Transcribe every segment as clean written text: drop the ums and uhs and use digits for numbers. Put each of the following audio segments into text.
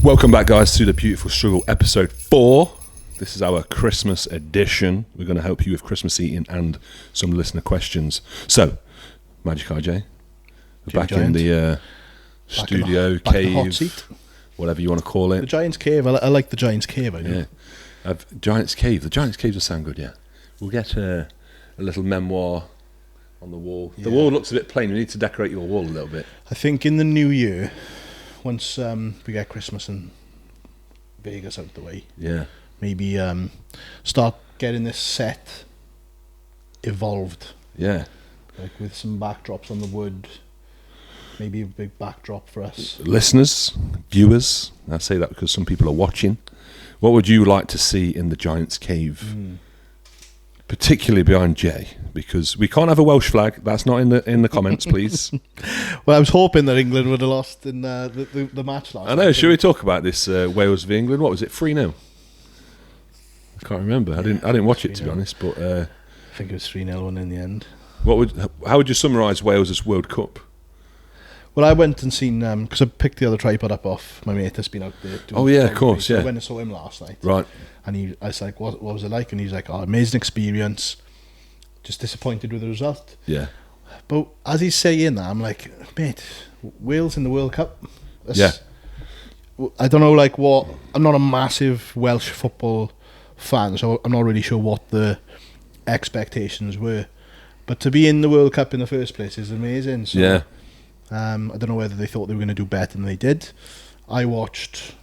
Welcome back, guys, to the Beautiful Struggle episode 4. This is our Christmas edition. We're going to help you with Christmas eating and some listener questions. So, Magic RJ, we're back in the studio, cave, hot seat. Whatever you want to call it. The Giant's Cave. I like the Giant's Cave. I do. Yeah. Giant's Cave. The Giant's Cave does sound good, yeah. We'll get a little memoir on the wall. Yeah. The wall looks a bit plain. We need to decorate your wall a little bit. I think in the new year, once we get Christmas and Vegas out the way, maybe start getting this set evolved. Yeah. Like with some backdrops on the wood. Maybe a big backdrop for us. Listeners, viewers, I say that because some people are watching. What would you like to see in the Giant's Cave? Particularly behind Jay, because we can't have a Welsh flag. That's not in the comments, please. Well, I was hoping that England would have lost in the match last night. I know. Should we talk about this Wales v England? What was it? 3-0. I can't remember. I didn't watch it, to be honest. But I think it was 3-0 in the end. How would you summarise Wales' World Cup? Well, I went and seen because I picked the other tripod up off my mate that's been out there. Of course, so I went and saw him last night. Right. And I was like, what was it like? And he's like, amazing experience. Just disappointed with the result. Yeah. But as he's saying that, I'm like, mate, Wales in the World Cup. I don't know, I'm not a massive Welsh football fan, so I'm not really sure what the expectations were. But to be in the World Cup in the first place is amazing. So, yeah. I don't know whether they thought they were going to do better than they did. I watched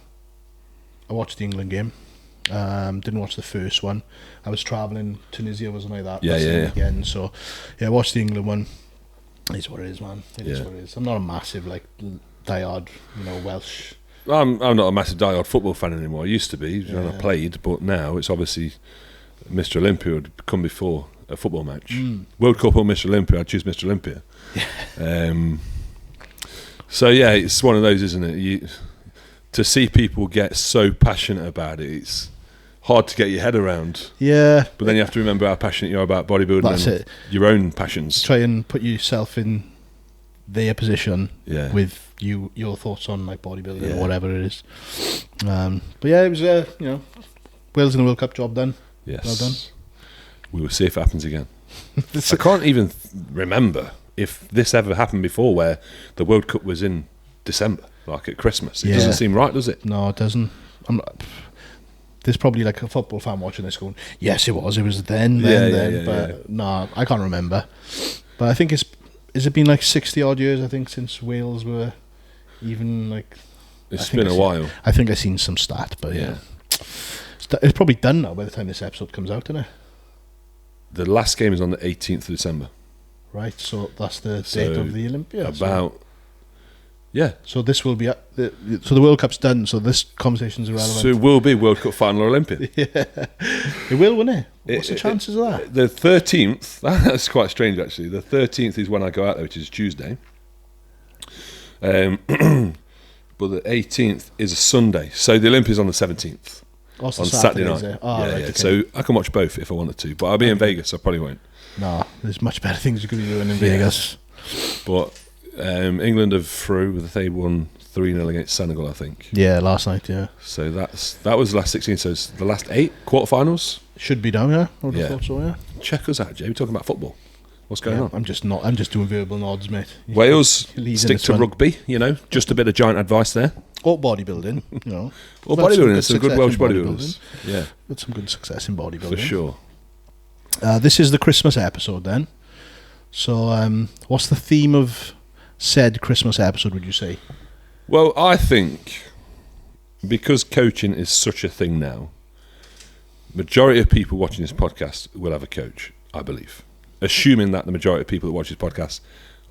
the England game. Didn't watch the first one. I was travelling Tunisia, wasn't I? That again. So I watched the England one. It is what it is, man. It is what it is. I'm not a massive diehard, Welsh. I'm not a massive diehard football fan anymore. I used to be when I played, but now it's obviously Mr. Olympia would come before a football match. World Cup or Mr. Olympia, I'd choose Mr. Olympia. So it's one of those, isn't it? To see people get so passionate about it, it's hard to get your head around. Yeah. But then you have to remember how passionate you are about bodybuilding and your own passions. Try and put yourself in their position with your thoughts on bodybuilding or whatever it is. But it was Wales in the World Cup, job done. Yes. Well done. We will see if it happens again. I can't even remember if this ever happened before, where the World Cup was in December, like at Christmas. It doesn't seem right, does it? No, it doesn't. There's probably a football fan watching this going, yes, it was then. But no, I can't remember. But I think has it been 60 odd years, I think, since Wales were even It's been a while. I think I've seen some stat, but it's probably done now by the time this episode comes out, isn't it? The last game is on the 18th of December. Right, so that's the date of the Olympia. So this will be so the World Cup's done. So this conversation's irrelevant. So it will be World Cup final or Olympic. It will, won't it? What's the chances of that? The 13th. That's quite strange, actually. The 13th is when I go out there, which is Tuesday. But the 18th is a Sunday. So the Olympia's on the 17th. On Saturday night. Okay. So I can watch both if I wanted to, but I'll be in Vegas, so I probably won't. No, there's much better things you could be doing in Vegas. But England have through. They won 3-0 against Senegal, I think. Yeah, last night. Yeah. So that was the last 16. So it's the last 8 quarterfinals. Should be done. Yeah, I would have thought so. Yeah. Check us out, Jay. We're talking about football. What's going on? I'm just doing verbal nods, mate. Wales stick to rugby. Just a bit of giant advice there. Or bodybuilding, Or bodybuilding. There's some good Welsh bodybuilders. Yeah, with some good success in bodybuilding for sure. This is the Christmas episode then. So, what's the theme of said Christmas episode, would you say? Well, I think because coaching is such a thing now, majority of people watching this podcast will have a coach, I believe. Assuming that the majority of people that watch this podcast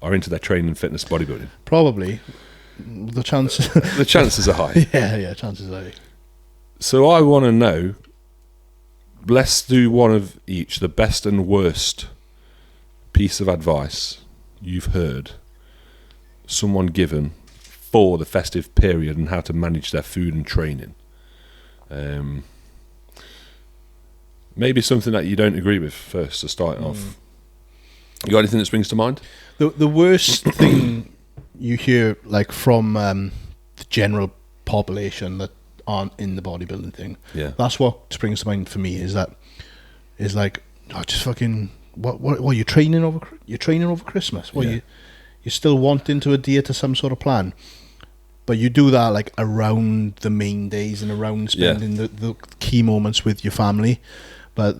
are into their training, fitness, bodybuilding. Probably. The chances are high. Yeah, chances are high. So I want to know, let's do one of each, the best and worst piece of advice you've heard someone given for the festive period and how to manage their food and training. Maybe something that you don't agree with first to start off. You got anything that springs to mind? The worst thing you hear, from the general population that aren't in the bodybuilding thing. Yeah. That's what springs to mind for me. Is like, oh, just fucking what you're training over Christmas. You're still wanting to adhere to some sort of plan, but you do that like around the main days and around spending the key moments with your family. But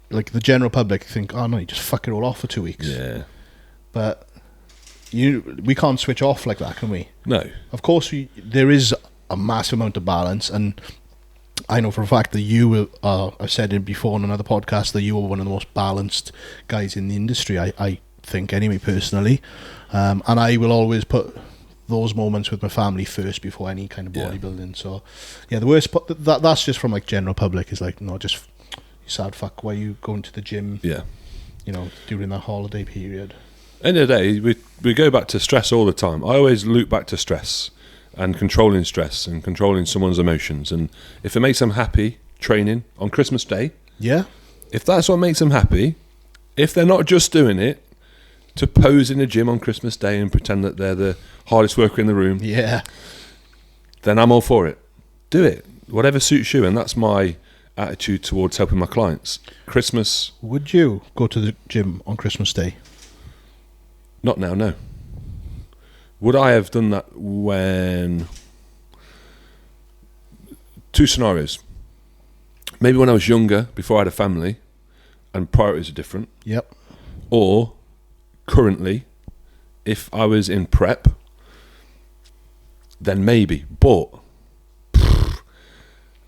like the general public think, oh no, you just fuck it all off for 2 weeks. Yeah. But we can't switch off like that, can we? No. Of course, there is a massive amount of balance, and I know for a fact that you I've said it before on another podcast that you are one of the most balanced guys in the industry. I think anyway, personally, and I will always put those moments with my family first before any kind of bodybuilding. So yeah, the worst that's just from like general public is like, no, just you sad fuck, why are you going to the gym? Yeah. You know, during that holiday period. End of the day, we go back to stress all the time. I always loop back to stress and controlling stress and controlling someone's emotions. And if it makes them happy, training on Christmas Day, if that's what makes them happy, if they're not just doing it to pose in the gym on Christmas Day and pretend that they're the hardest worker in the room, then I'm all for it. Do it, whatever suits you. And that's my attitude towards helping my clients. Christmas. Would you go to the gym on Christmas Day? Not now, no. Would I have done that when... Two scenarios. Maybe when I was younger, before I had a family, and priorities are different. Yep. Or currently, if I was in prep, then maybe. But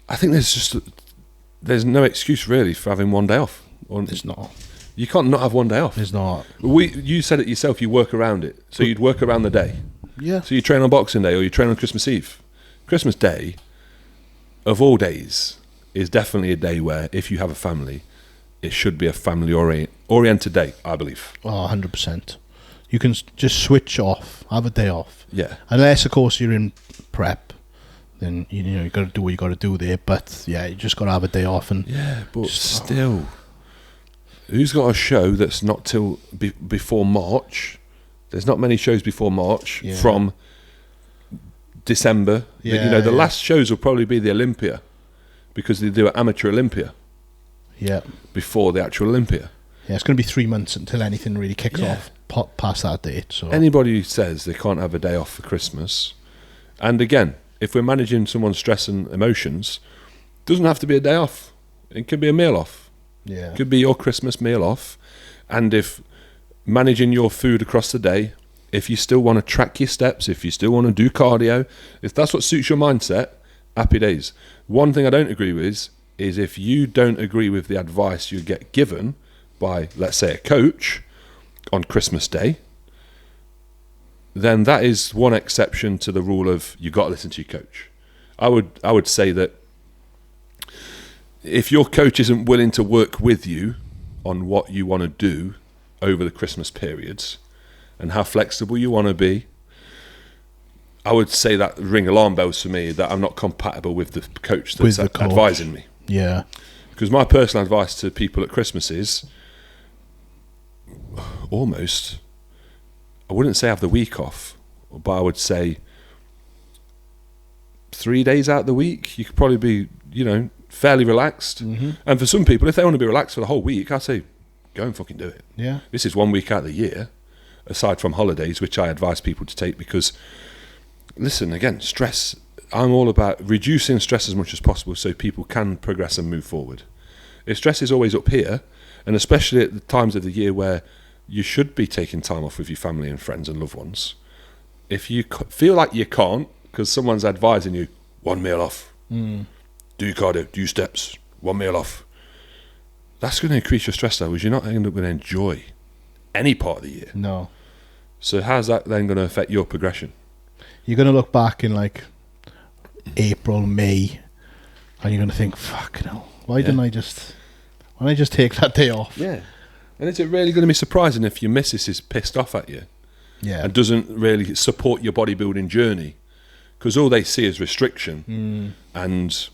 I think there's no excuse really for having one day off. There's not. You can't not have one day off. There's not. You said it yourself, you work around it. So you'd work around the day. Yeah. So you train on Boxing Day or you train on Christmas Eve. Christmas Day, of all days, is definitely a day where, if you have a family, it should be a family-oriented day, I believe. Oh, 100%. You can just switch off, have a day off. Yeah. Unless, of course, you're in prep, then you got to do what you got to do there. But yeah, you just got to have a day off. And yeah, but still... Who's got a show that's not till before March? There's not many shows before March from December. Yeah, the last shows will probably be the Olympia because they do an amateur Olympia. Yeah. Before the actual Olympia. Yeah, it's going to be 3 months until anything really kicks off past that date. So anybody who says they can't have a day off for Christmas, and again, if we're managing someone's stress and emotions, it doesn't have to be a day off. It could be a meal off. Yeah. Could be your Christmas meal off. And if managing your food across the day, if you still want to track your steps, if you still want to do cardio, if that's what suits your mindset, happy days. One thing I don't agree with is if you don't agree with the advice you get given by, let's say, a coach on Christmas Day, then that is one exception to the rule of you got to listen to your coach. I would say that if your coach isn't willing to work with you on what you want to do over the Christmas periods and how flexible you want to be, I would say that ring alarm bells for me that I'm not compatible with the coach that's advising me. Yeah. Because my personal advice to people at Christmas is almost, I wouldn't say have the week off, but I would say 3 days out of the week, you could probably be, fairly relaxed. Mm-hmm. And for some people, if they want to be relaxed for the whole week, I say, go and fucking do it. Yeah. This is 1 week out of the year, aside from holidays, which I advise people to take because, listen, again, stress, I'm all about reducing stress as much as possible so people can progress and move forward. If stress is always up here, and especially at the times of the year where you should be taking time off with your family and friends and loved ones, if you feel like you can't because someone's advising you, one meal off, do cardio, do steps, one meal off, that's going to increase your stress levels. You're not going to enjoy any part of the year. No. So how's that then going to affect your progression? You're going to look back in like April, May, and you're going to think, fuck no, why didn't I just take that day off? Yeah. And is it really going to be surprising if your missus is pissed off at you? Yeah. And doesn't really support your bodybuilding journey? Because all they see is restriction and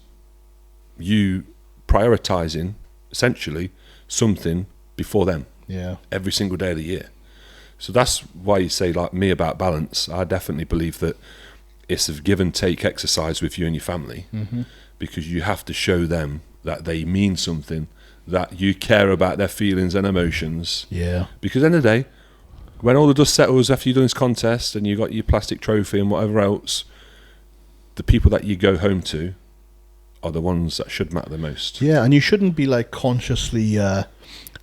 you prioritising essentially something before them. Yeah. Every single day of the year. So that's why you say, like me, about balance. I definitely believe that it's a give and take exercise with you and your family, because you have to show them that they mean something, that you care about their feelings and emotions. Yeah. Because at the end of the day, when all the dust settles after you've done this contest and you got your plastic trophy and whatever else, the people that you go home to are the ones that should matter the most. Yeah, and you shouldn't be like consciously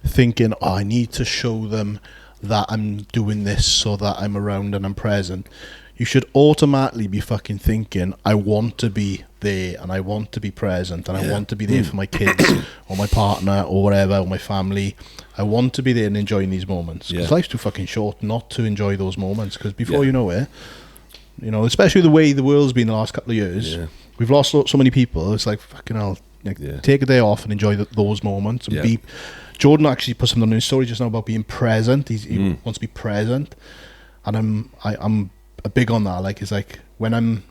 thinking, I need to show them that I'm doing this so that I'm around and I'm present. You should automatically be fucking thinking, I want to be there and I want to be present and I want to be there for my kids or my partner or whatever, or my family. I want to be there and enjoying these moments. Because life's too fucking short not to enjoy those moments. Because before you know it, you know, especially the way the world's been the last couple of years, we've lost so many people. It's like, fucking hell, like, take a day off and enjoy those moments. And be. Jordan actually put something on his story just now about being present. He wants to be present. And I'm big on that. Like, it's like when I'm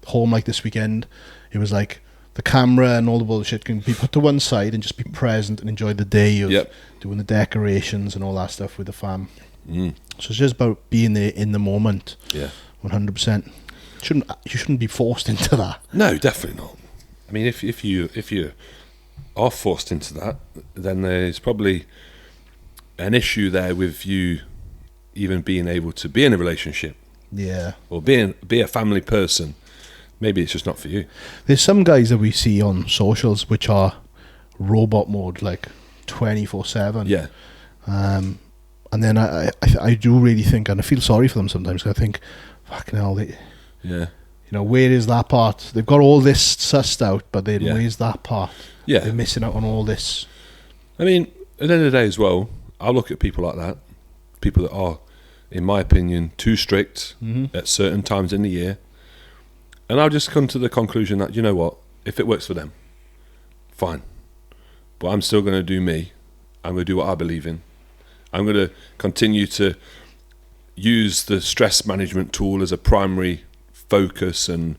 home like this weekend, it was like the camera and all the bullshit can be put to one side and just be present and enjoy the day of doing the decorations and all that stuff with the fam. So it's just about being there in the moment. 100%. You shouldn't be forced into that. No, definitely not. I mean, if you are forced into that, then there's probably an issue there with you even being able to be in a relationship. Or be a family person. Maybe it's just not for you. There's some guys that we see on socials which are robot mode, like 24/7. And then I do really think, and I feel sorry for them sometimes, because I think, fucking hell, you know, where is that part? They've got all this sussed out, but then where's that part? They're missing out on all this. I mean, at the end of the day as well, I look at people like that, people that are, in my opinion, too strict at certain times in the year. And I'll just come to the conclusion that, you know what, if it works for them, fine. But I'm still going to do me. I'm going to do what I believe in. I'm going to continue to use the stress management tool as a primary focus, and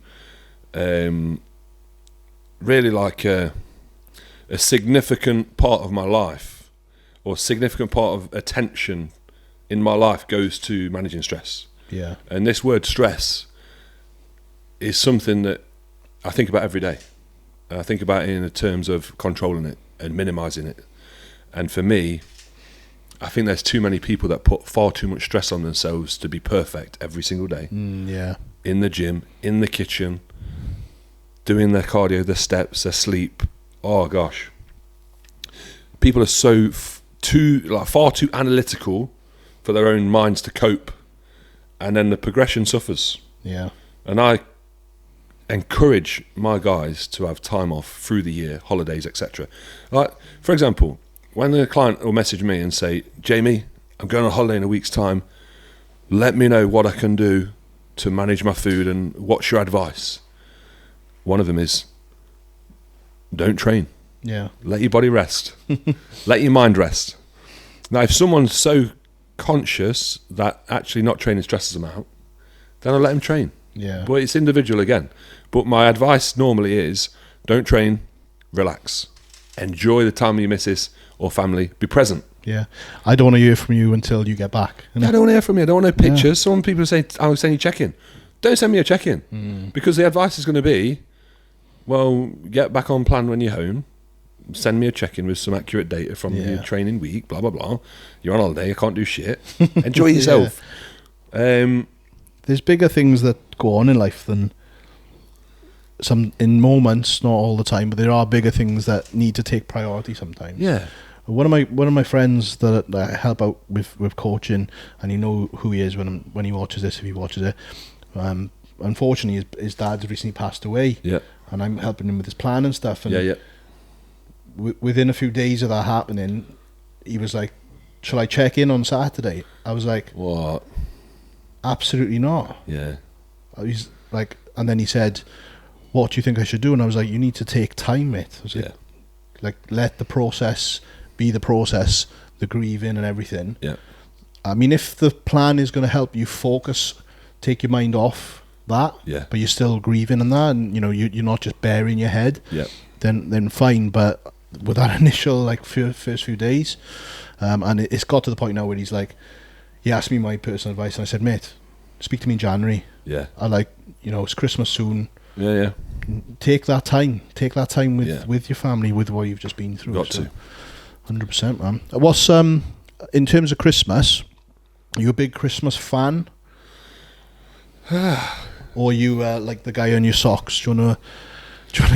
really like a significant part of my life, or significant part of attention in my life goes to managing stress. And this word stress is something that I think about every day. And I think about it in the terms of controlling it and minimizing it. And for me, I think there's too many people that put far too much stress on themselves to be perfect every single day. In the gym, in the kitchen, doing their cardio, their steps, their sleep. Oh gosh. People are so far too analytical for their own minds to cope, and then the progression suffers. And I encourage my guys to have time off through the year, holidays, etc. Like, for example, when a client will message me and say, Jamie, I'm going on holiday in a week's time, let me know what I can do to manage my food and what's your advice? One of them is, don't train. Let your body rest. Let your mind rest. Now, if someone's so conscious that actually not training stresses them out, then I'll let them train. But it's individual again. But my advice normally is, don't train, relax. Enjoy the time with your missus or family. Be present. I don't want to hear from you until you get back. I don't want to hear from you. I don't want no pictures. Some people say, I'll send you check-in. Don't send me a check-in. Because the advice is going to be, well, get back on plan when you're home. Send me a check-in with some accurate data from your training week, blah, blah, blah. You're on holiday, I can't do shit. Enjoy yourself. There's bigger things that go on in life than in moments, not all the time, but there are bigger things that need to take priority sometimes. One of my friends that I help out with coaching, and you know who he is when he watches this, if he watches it. Unfortunately, his dad's recently passed away. And I'm helping him with his plan and stuff. And within a few days of that happening, he was like, "Shall I check in on Saturday?" I was like, "What? Absolutely not." He's like, and then he said, "What do you think I should do?" And I was like, "You need to take time, mate." I was like, let the process be the process, the grieving and everything. I mean, if the plan is going to help you focus, take your mind off that, but you're still grieving and that, and you know you're not just burying your head, then fine. But with that initial like first few days, and it's got to the point now where he's like, he asked me my personal advice, and I said, "Mate, speak to me in January." I like, it's Christmas soon. Yeah. Take that time with your family, with what you've just been through. Got to. 100%, man. What's in terms of Christmas, are you a big Christmas fan? Or are you like the guy on your socks? Do you wanna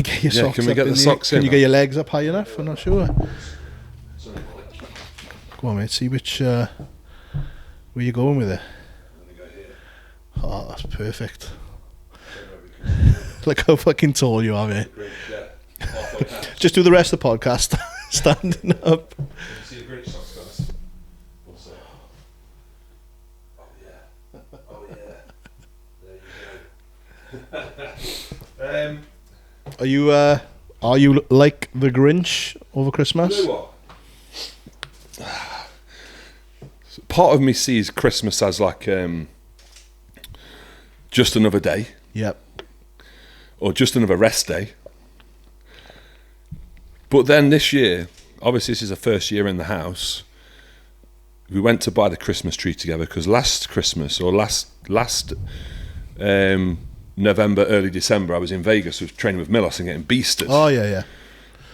get your socks? Can we up get the socks in? Can you get your legs up high enough? I'm not sure. Go on, mate. See which where you going with it. Oh, that's perfect. Look how fucking tall you are, mate. Just do the rest of the podcast standing up. See the Grinch socks, guys? What's that? Oh yeah. There you go. Are you like the Grinch over Christmas? You know what? Part of me sees Christmas as like just another day. Yep. Or just another rest day. But then this year, obviously this is the first year in the house, we went to buy the Christmas tree together because last Christmas or last November, early December, I was in Vegas, was training with Milos and getting beasted. Oh yeah.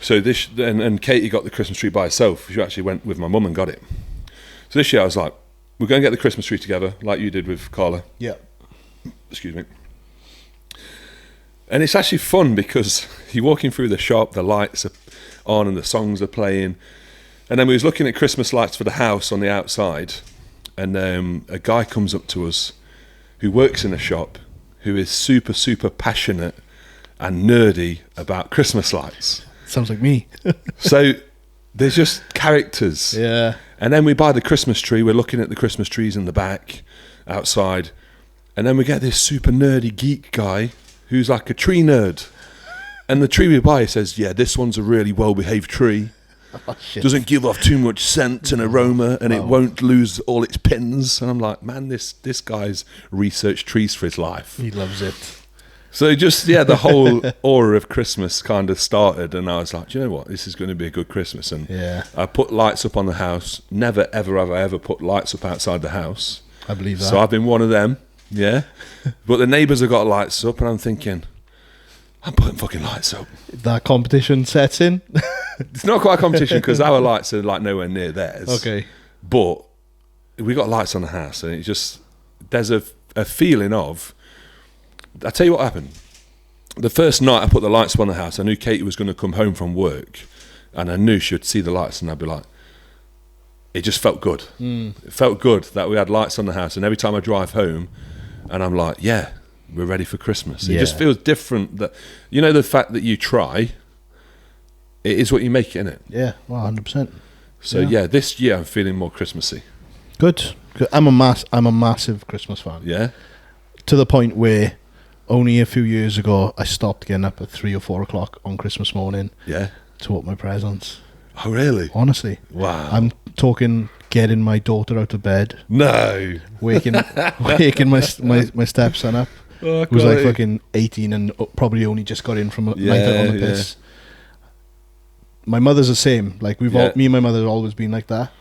So this and Katie got the Christmas tree by herself. She actually went with my mum and got it. So this year I was like, we're going to get the Christmas tree together, like you did with Carla. Yeah. Excuse me. And it's actually fun because you're walking through the shop, the lights are on and the songs are playing. And then we was looking at Christmas lights for the house on the outside, and a guy comes up to us who works in a shop who is super, super passionate and nerdy about Christmas lights. Sounds like me. So there's just characters. Yeah. And then we buy the Christmas tree. We're looking at the Christmas trees in the back, outside. And then we get this super nerdy geek guy who's like a tree nerd. And the tree we buy says, yeah, this one's a really well-behaved tree. Oh, shit. Doesn't give off too much scent and aroma, and it won't lose all its pins. And I'm like, man, this guy's researched trees for his life. He loves it. So just, the whole aura of Christmas kind of started, and I was like, do you know what? This is going to be a good Christmas. And I put lights up on the house. Never, ever have I ever put lights up outside the house. I believe that. So I've been one of them, yeah. But the neighbours have got lights up, and I'm thinking, I'm putting fucking lights up. That competition sets in. It's not quite a competition because our lights are like nowhere near theirs. Okay. But we got lights on the house, and it just, there's a feeling of, I'll tell you what happened. The first night I put the lights up on the house, I knew Katie was going to come home from work, and I knew she would see the lights, and I'd be like, it just felt good. It felt good that we had lights on the house, and every time I drive home, and I'm like, yeah, we're ready for Christmas. It just feels different. That, the fact that you try, it is what you make it, innit? Yeah, 100%. So this year I'm feeling more Christmassy. Good. I'm a massive Christmas fan. Yeah. To the point where only a few years ago I stopped getting up at 3 or 4 o'clock on Christmas morning. Yeah. To open my presents. Oh really? Honestly. Wow. I'm talking getting my daughter out of bed. No. Waking my stepson up. Oh, who was like fucking 18 and probably only just got in from a night out on the piss. My mother's the same. Like me and my mother have always been like that.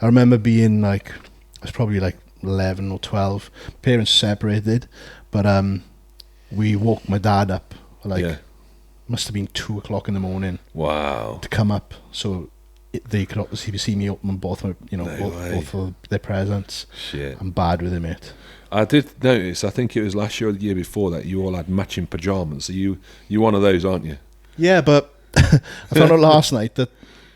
I remember being like, I was probably like 11 or 12. Parents separated, but we woke my dad up must have been 2 o'clock in the morning. Wow. To come up so they could obviously see me open both my, both of their presents. Shit. I'm bad with it, mate. I did notice, I think it was last year or the year before, that you all had matching pyjamas. So you're one of those, aren't you? Yeah, but I found out last night that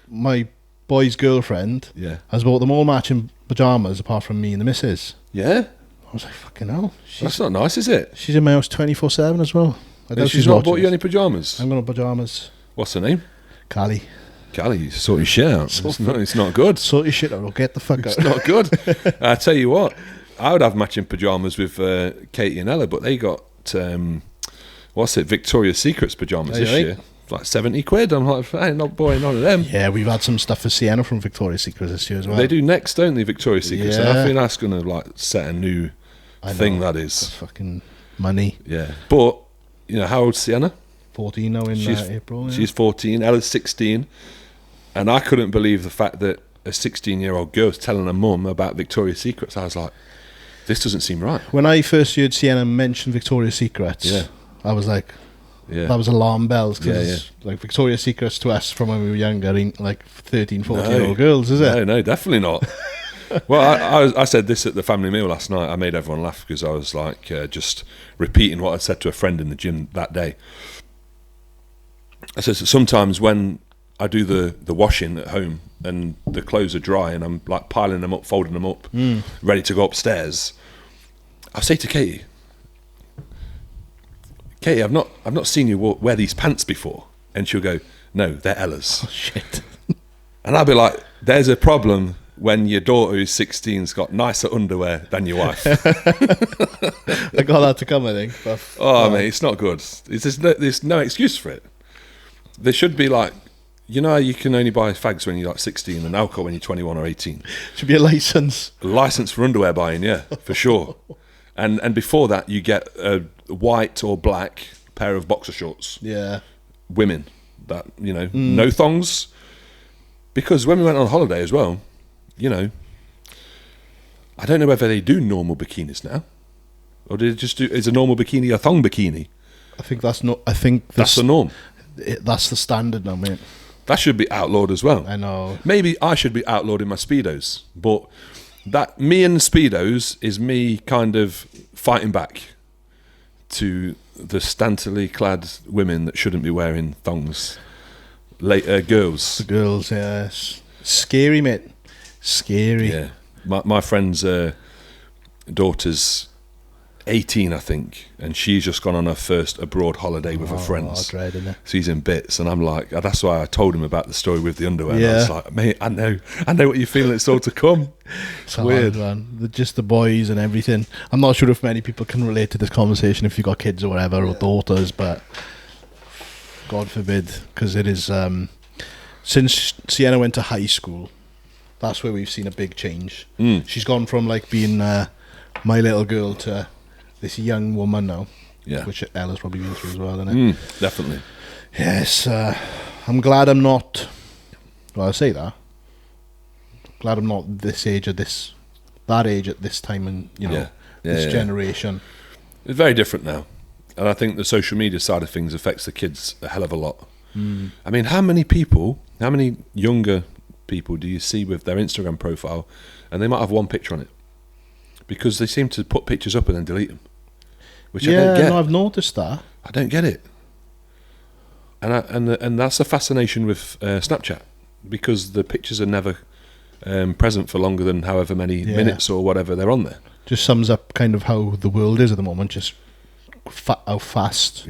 my boy's girlfriend has bought them all matching pyjamas apart from me and the missus. Yeah? I was like, fucking hell. That's not nice, is it? She's in my house 24/7 as well. She's not bought you any pyjamas? I'm going to pyjamas. What's her name? Callie. Callie, sort your shit out. It's not good. Sort your shit out or get the fuck out. It's not good. I tell you what, I would have matching pyjamas with Katie and Ella, but they got, Victoria's Secret's pyjamas this year. Like 70 quid. I'm like, I ain't not buying none of them. Yeah, we've had some stuff for Sienna from Victoria's Secret this year as well. They do next, don't they, Victoria's Secret? So I think that's going to set a new thing, that is. That's fucking money. Yeah. But, how old's Sienna? 14 now in April. Yeah. She's 14, Ella's 16. And I couldn't believe the fact that a 16-year-old girl's telling her mum about Victoria's Secrets. I was like, this doesn't seem right. When I first heard Sienna mention Victoria's Secrets, I was like, that was alarm bells, because like Victoria's Secrets to us from when we were younger ain't like 13, 14-year-old girls, is it? No, definitely not. Well, I said this at the family meal last night. I made everyone laugh because I was like just repeating what I said to a friend in the gym that day. I said, so sometimes when I do the washing at home and the clothes are dry and I'm like piling them up, folding them up, ready to go upstairs, I'll say to Katie, I've not seen you wear these pants before. And she'll go, no, they're Ella's. Oh, shit. And I'll be like, there's a problem when your daughter who's 16's got nicer underwear than your wife. I got that to come, I think. But, mate, it's not good. There's no excuse for it. There should be like, you know, you can only buy fags when you're like 16 and alcohol when you're 21 or 18. Should be a license. A license for underwear buying, yeah, for sure. And before that, you get a white or black pair of boxer shorts. Yeah. Women, that, you know, no thongs. Because when we went on holiday as well, you know, I don't know whether they do normal bikinis now, or do they just do? Is a normal bikini a thong bikini? I think that's not. I think that's the norm. That's the standard now, mate. That should be outlawed as well. I know. Maybe I should be outlawed in my Speedos, but that me and Speedos is me kind of fighting back to the scantily clad women that shouldn't be wearing thongs. Girls. The girls, yes. Scary, mate. Scary. Yeah. My friend's daughter's 18, I think, and she's just gone on her first abroad holiday with her friends. Dread, isn't it? She's in bits, and I'm like, that's why I told him about the story with the underwear. Yeah. And I was like, mate, I know what you're feeling. It's all to come. It's weird, man. Just the boys and everything. I'm not sure if many people can relate to this conversation if you've got kids or whatever, or daughters, but God forbid, because it is. Since Sienna went to high school, that's where we've seen a big change. She's gone from like being my little girl to this young woman now, which Ella's probably been through as well, isn't it? Definitely. Yes, I'm glad I'm not. Well, I say that. Glad I'm not this age at that age at this time, and this generation. It's very different now, and I think the social media side of things affects the kids a hell of a lot. I mean, how many younger people do you see with their Instagram profile, and they might have one picture on it, because they seem to put pictures up and then delete them, which I don't get. No, I've noticed that. I don't get it, and that's a fascination with Snapchat, because the pictures are never present for longer than however many minutes or whatever they're on there. Just sums up kind of how the world is at the moment. Just how fast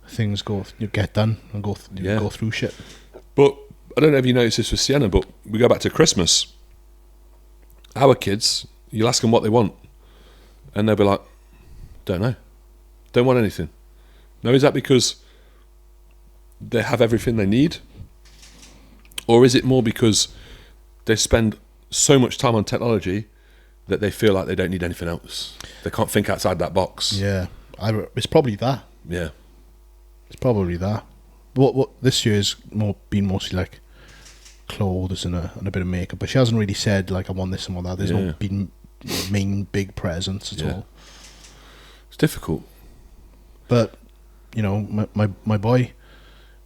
things go. You get done and go through shit. But I don't know if you noticed this with Sienna, but we go back to Christmas. Our kids, you'll ask them what they want, and they'll be like, don't know, don't want anything. Now, is that because they have everything they need, or is it more because they spend so much time on technology that they feel like they don't need anything else? They can't think outside that box. Yeah, it's probably that. Yeah, it's probably that. What this year's been mostly like clothes and a bit of makeup, but she hasn't really said like I want this and want that. There's no been main big presents at all. It's difficult, but you know, my boy,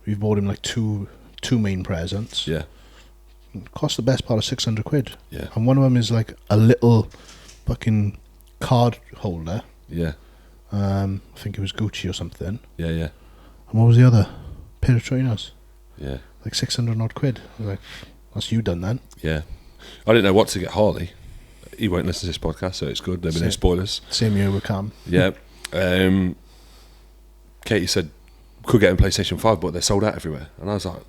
we've bought him like two main presents. Yeah, it cost the best part of £600. Yeah, and one of them is like a little fucking card holder. Yeah, I think it was Gucci or something. Yeah. And what was the other? Pair of trainers. Yeah, like 600 odd quid. I was like, that's you done then. Yeah, I didn't know what to get Harley. He won't listen to this podcast, so it's good. There'll be no spoilers. Same year with Cam. Yeah. Katie said could get him PlayStation 5, but they're sold out everywhere. And I was like,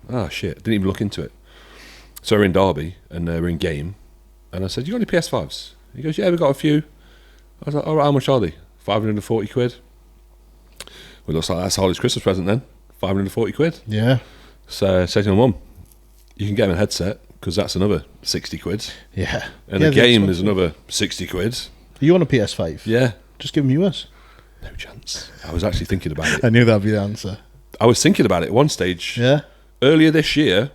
oh shit, didn't even look into it. So we're in Derby and we're in game, and I said, you got any PS5s? He goes, yeah, we got a few. I was like, all right, how much are they? 540 quid. Well, looks like that's Harley's Christmas present then. 540 quid. Yeah. So I said to my mum, you can get him a headset, because that's another 60 quid. Yeah. And the game is another 60 quid. Are you on a PS5? Yeah. Just give him yours. No chance. I was actually thinking about it. I knew that'd be the answer. I was thinking about it at one stage. Yeah. Earlier this year,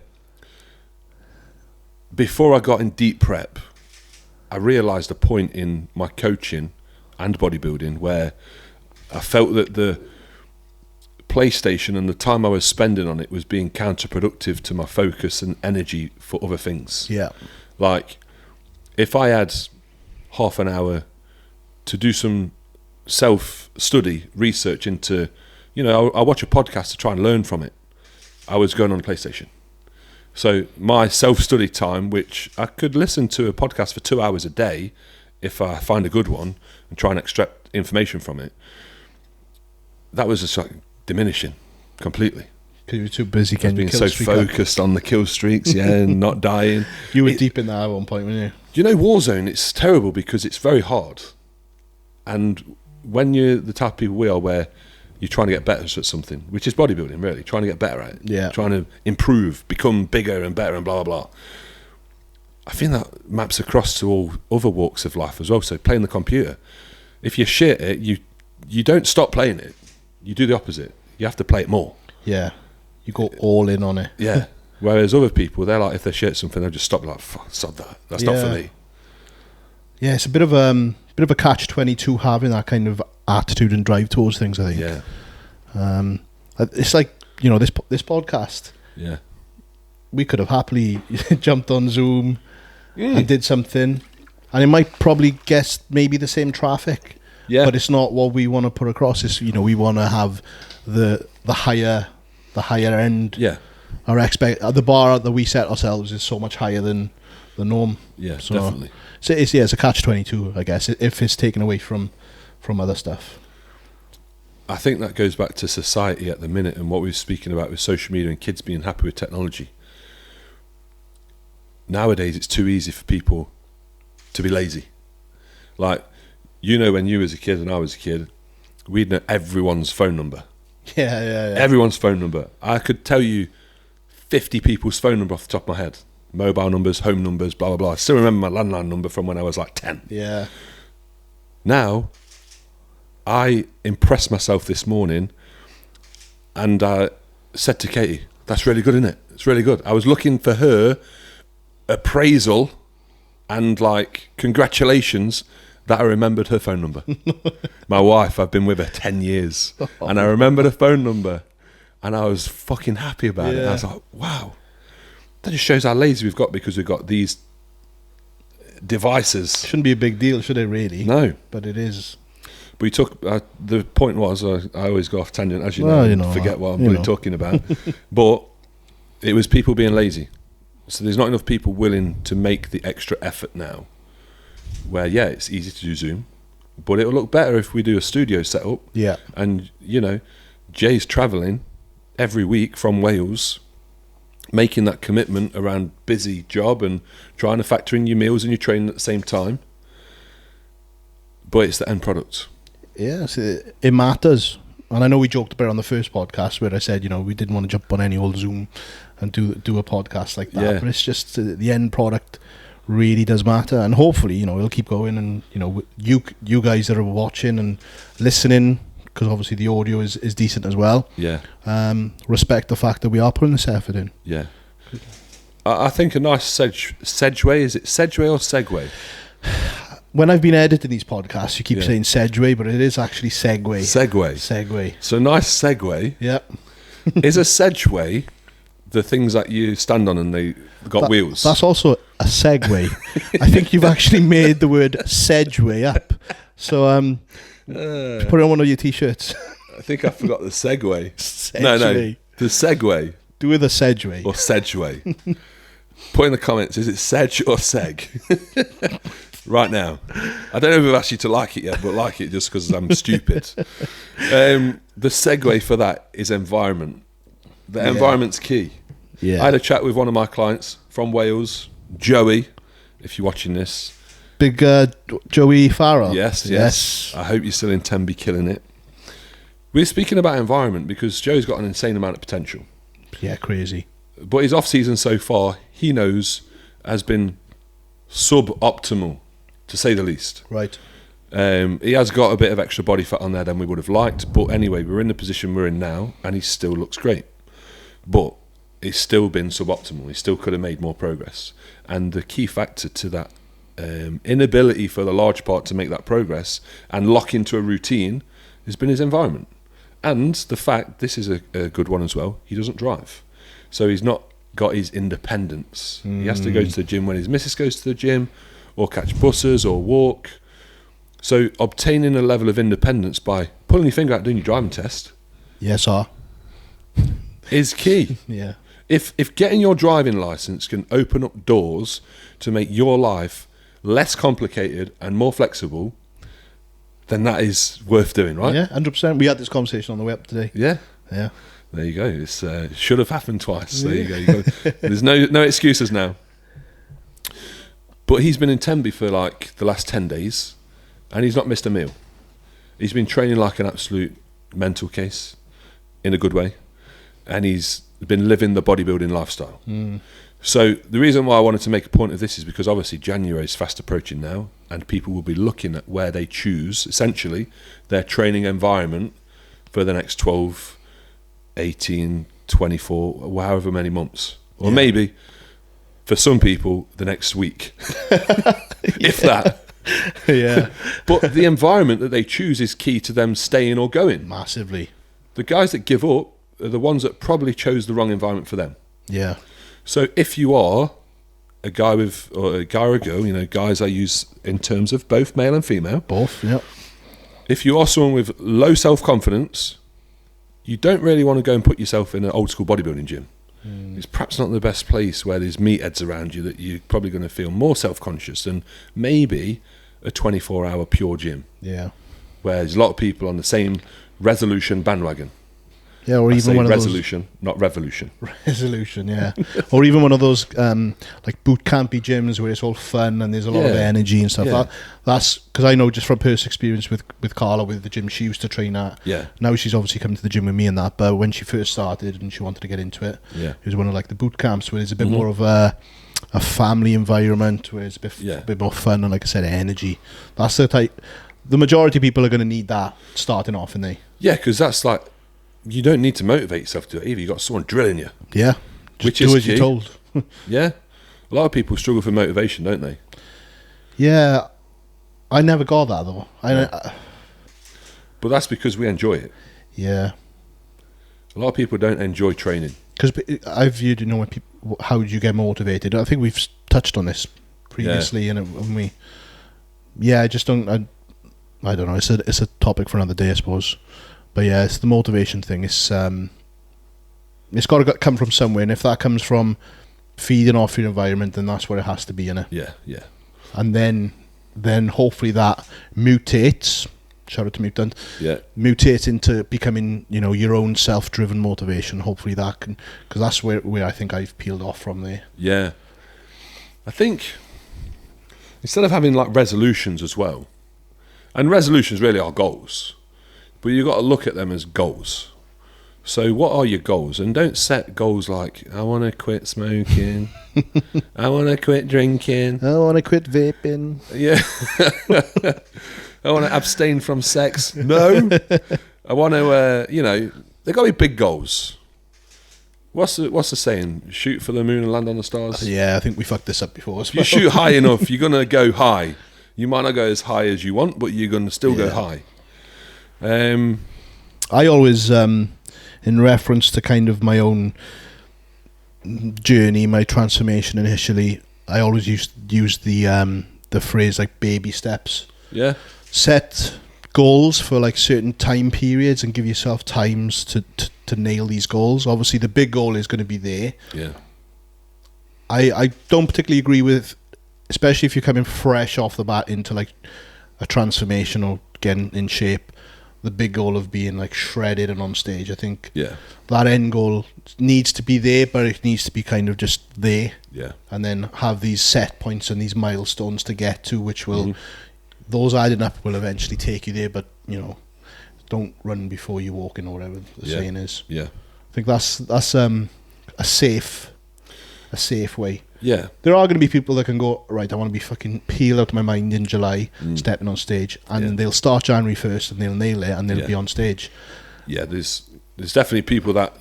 before I got in deep prep, I realised a point in my coaching and bodybuilding where I felt that the PlayStation and the time I was spending on it was being counterproductive to my focus and energy for other things. Yeah. Like, if I had half an hour to do some self-study, research into, I watch a podcast to try and learn from it, I was going on the PlayStation. So my self-study time, which I could listen to a podcast for 2 hours a day if I find a good one and try and extract information from it, that was just like diminishing completely. Because you were too busy getting being so focused on the kill streaks, and not dying. You were deep in that at one point, weren't you? Warzone, it's terrible because it's very hard. And when you're the type of people we are, where you're trying to get better at something, which is bodybuilding, really, trying to get better at it. Yeah. Trying to improve, become bigger and better and blah, blah, blah. I think that maps across to all other walks of life as well. So playing the computer, if you're shit at it, you don't stop playing it. You do the opposite. You have to play it more. Yeah. You go all in on it. Yeah. Whereas other people, they're like, if they're shit at something, they'll just stop, like, fuck, stop that. That's not for me. Yeah, it's a bit of a catch-22 having that kind of attitude and drive towards things, I think. Yeah. It's like, this podcast. Yeah. We could have happily jumped on Zoom and did something, and it might probably guess maybe the same traffic. Yeah. But it's not what we want to put across. It's, we want to have the higher end. Yeah. The bar that we set ourselves is so much higher than the norm. Yeah, so, definitely. So it's a catch-22, I guess, if it's taken away from other stuff. I think that goes back to society at the minute and what we were speaking about with social media and kids being happy with technology. Nowadays, it's too easy for people to be lazy. Like, when you was a kid and I was a kid, we'd know everyone's phone number. Yeah. Everyone's phone number. I could tell you 50 people's phone number off the top of my head. Mobile numbers, home numbers, blah, blah, blah. I still remember my landline number from when I was like 10. Yeah. Now, I impressed myself this morning and I said to Katie, that's really good, isn't it? It's really good. I was looking for her appraisal and like congratulations that I remembered her phone number. My wife, I've been with her 10 years and I remembered her phone number and I was fucking happy about it. I was like, wow. That just shows how lazy we've got because we've got these devices. Shouldn't be a big deal, should it really? No. But it is. But we took, the point was, I always go off tangent, as you know, forget what I'm really talking about. But it was people being lazy. So there's not enough people willing to make the extra effort now. Where, it's easy to do Zoom, but it'll look better if we do a studio setup. Yeah. And, Jay's travelling every week from Wales, making that commitment around busy job and trying to factor in your meals and your training at the same time. But it's the end product. Yes, it matters. And I know we joked about it on the first podcast where I said, we didn't want to jump on any old Zoom and do a podcast like that. Yeah. But it's just the end product really does matter. And hopefully, it'll keep going. And, you guys that are watching and listening, because obviously the audio is decent as well. Yeah. Respect the fact that we are putting this effort in. Yeah. I think a nice segue, is it Sedgway or Segway? When I've been editing these podcasts, you keep saying Sedgway, but it is actually Segway. Segway. So nice segue. Yep. Is a Sedgway the things that you stand on and they got wheels? That's also a segue. I think you've actually made the word Sedgway up. So put it on one of your t-shirts. I think I forgot the segue. No, the segue. Do with a Sedgway. Or Sedgway. Put in the comments, is it Sedge or Seg? Right now. I don't know if I've asked you to like it yet, but like it just because I'm stupid. The segue for that is environment. The environment's key. Yeah. I had a chat with one of my clients from Wales, Joey, if you're watching this. Big Joey Farrell. Yes. I hope you're still in Tenby killing it. We're speaking about environment because Joe's got an insane amount of potential. Yeah, crazy. But his off-season so far, he knows, has been suboptimal, to say the least. Right. He has got a bit of extra body fat on there than we would have liked. But anyway, we're in the position we're in now, and he still looks great. But it's still been suboptimal. He still could have made more progress. And the key factor to that inability for the large part to make that progress and lock into a routine has been his environment. And the fact, this is a good one as well, he doesn't drive. So he's not got his independence. He has to go to the gym when his missus goes to the gym, or catch buses or walk. So obtaining a level of independence by pulling your finger out doing your driving test, yes, sir, is key. Yeah. If getting your driving license can open up doors to make your life less complicated and more flexible, then that is worth doing, right? Yeah, 100%. We had this conversation on the way up today. Yeah. Yeah. There you go. It's should have happened twice. There you go. There's no excuses now. But he's been in Tenby for like the last 10 days, and he's not missed a meal. He's been training like an absolute mental case, in a good way, and he's been living the bodybuilding lifestyle. So the reason why I wanted to make a point of this is because obviously January is fast approaching now, and people will be looking at where they choose, essentially, their training environment for the next 12, 18, 24, however many months. Or maybe, for some people, the next week. If that. Yeah. But the environment that they choose is key to them staying or going. Massively. The guys that give up are the ones that probably chose the wrong environment for them. Yeah. So if you are a guy with, or a guy or a girl, you know, guys I use in terms of both male and female. Both, yep. If you are someone with low self-confidence, you don't really want to go and put yourself in an old school bodybuilding gym. It's perhaps not the best place where there's meatheads around you that you're probably going to feel more self-conscious than maybe a 24-hour pure gym. Yeah. Where there's a lot of people on the same resolution bandwagon. Yeah, or even one of resolution, not revolution. Resolution, yeah. Or even one of those like boot campy gyms where it's all fun and there's a lot of energy and stuff. Yeah. That's because I know just from personal experience with Carla, with the gym she used to train at. Yeah. Now she's obviously come to the gym with me and that, but when she first started and she wanted to get into it, it was one of like the boot camps where there's a bit more of a family environment where it's a bit more fun and, like I said, energy. That's the type. The majority of people are going to need that starting off, aren't they? Yeah, because that's like, you don't need to motivate yourself to do it either. You've got someone drilling you. Yeah. Which do is as you're told. Yeah. A lot of people struggle for motivation, don't they? Yeah. I never got that, though. But that's because we enjoy it. Yeah. A lot of people don't enjoy training. Because I've viewed, you know, when people, how do you get motivated? I think we've touched on this previously, and we... Yeah, I just don't... I don't know. It's a topic for another day, I suppose. But yeah, it's the motivation thing. It's got to come from somewhere, and if that comes from feeding off your environment, then that's where it has to be, innit? Yeah, yeah. And then hopefully that mutates. Shout out to Mutant. Yeah. Mutates into becoming, you know, your own self-driven motivation. Hopefully that can, because that's where I think I've peeled off from there. Yeah. I think instead of having like resolutions as well, and resolutions really are goals, but you've got to look at them as goals. So what are your goals? And don't set goals like, I want to quit smoking, I want to quit drinking, I want to quit vaping. Yeah. I want to abstain from sex. No. I want to, you know, they've got to be big goals. What's the saying? Shoot for the moon and land on the stars? Yeah, I think we fucked this up before as well. You shoot high enough, you're going to go high. You might not go as high as you want, but you're going to still go high. I always, in reference to kind of my own journey, my transformation initially, I always use the phrase like baby steps. Yeah. Set goals for like certain time periods and give yourself times to nail these goals. Obviously, the big goal is going to be there. Yeah. I don't particularly agree with, especially if you're coming fresh off the bat into like a transformation or getting in shape, the big goal of being like shredded and on stage. I think that end goal needs to be there, but it needs to be kind of just there. Yeah. And then have these set points and these milestones to get to, which will, those adding up will eventually take you there, but, you know, don't run before you walk in, or whatever the saying is. Yeah. I think that's a safe way. Yeah. There are going to be people that can go, right, I want to be fucking peeled out of my mind in July, stepping on stage, and they'll start January 1st and they'll nail it and they'll be on stage. Yeah, there's definitely people that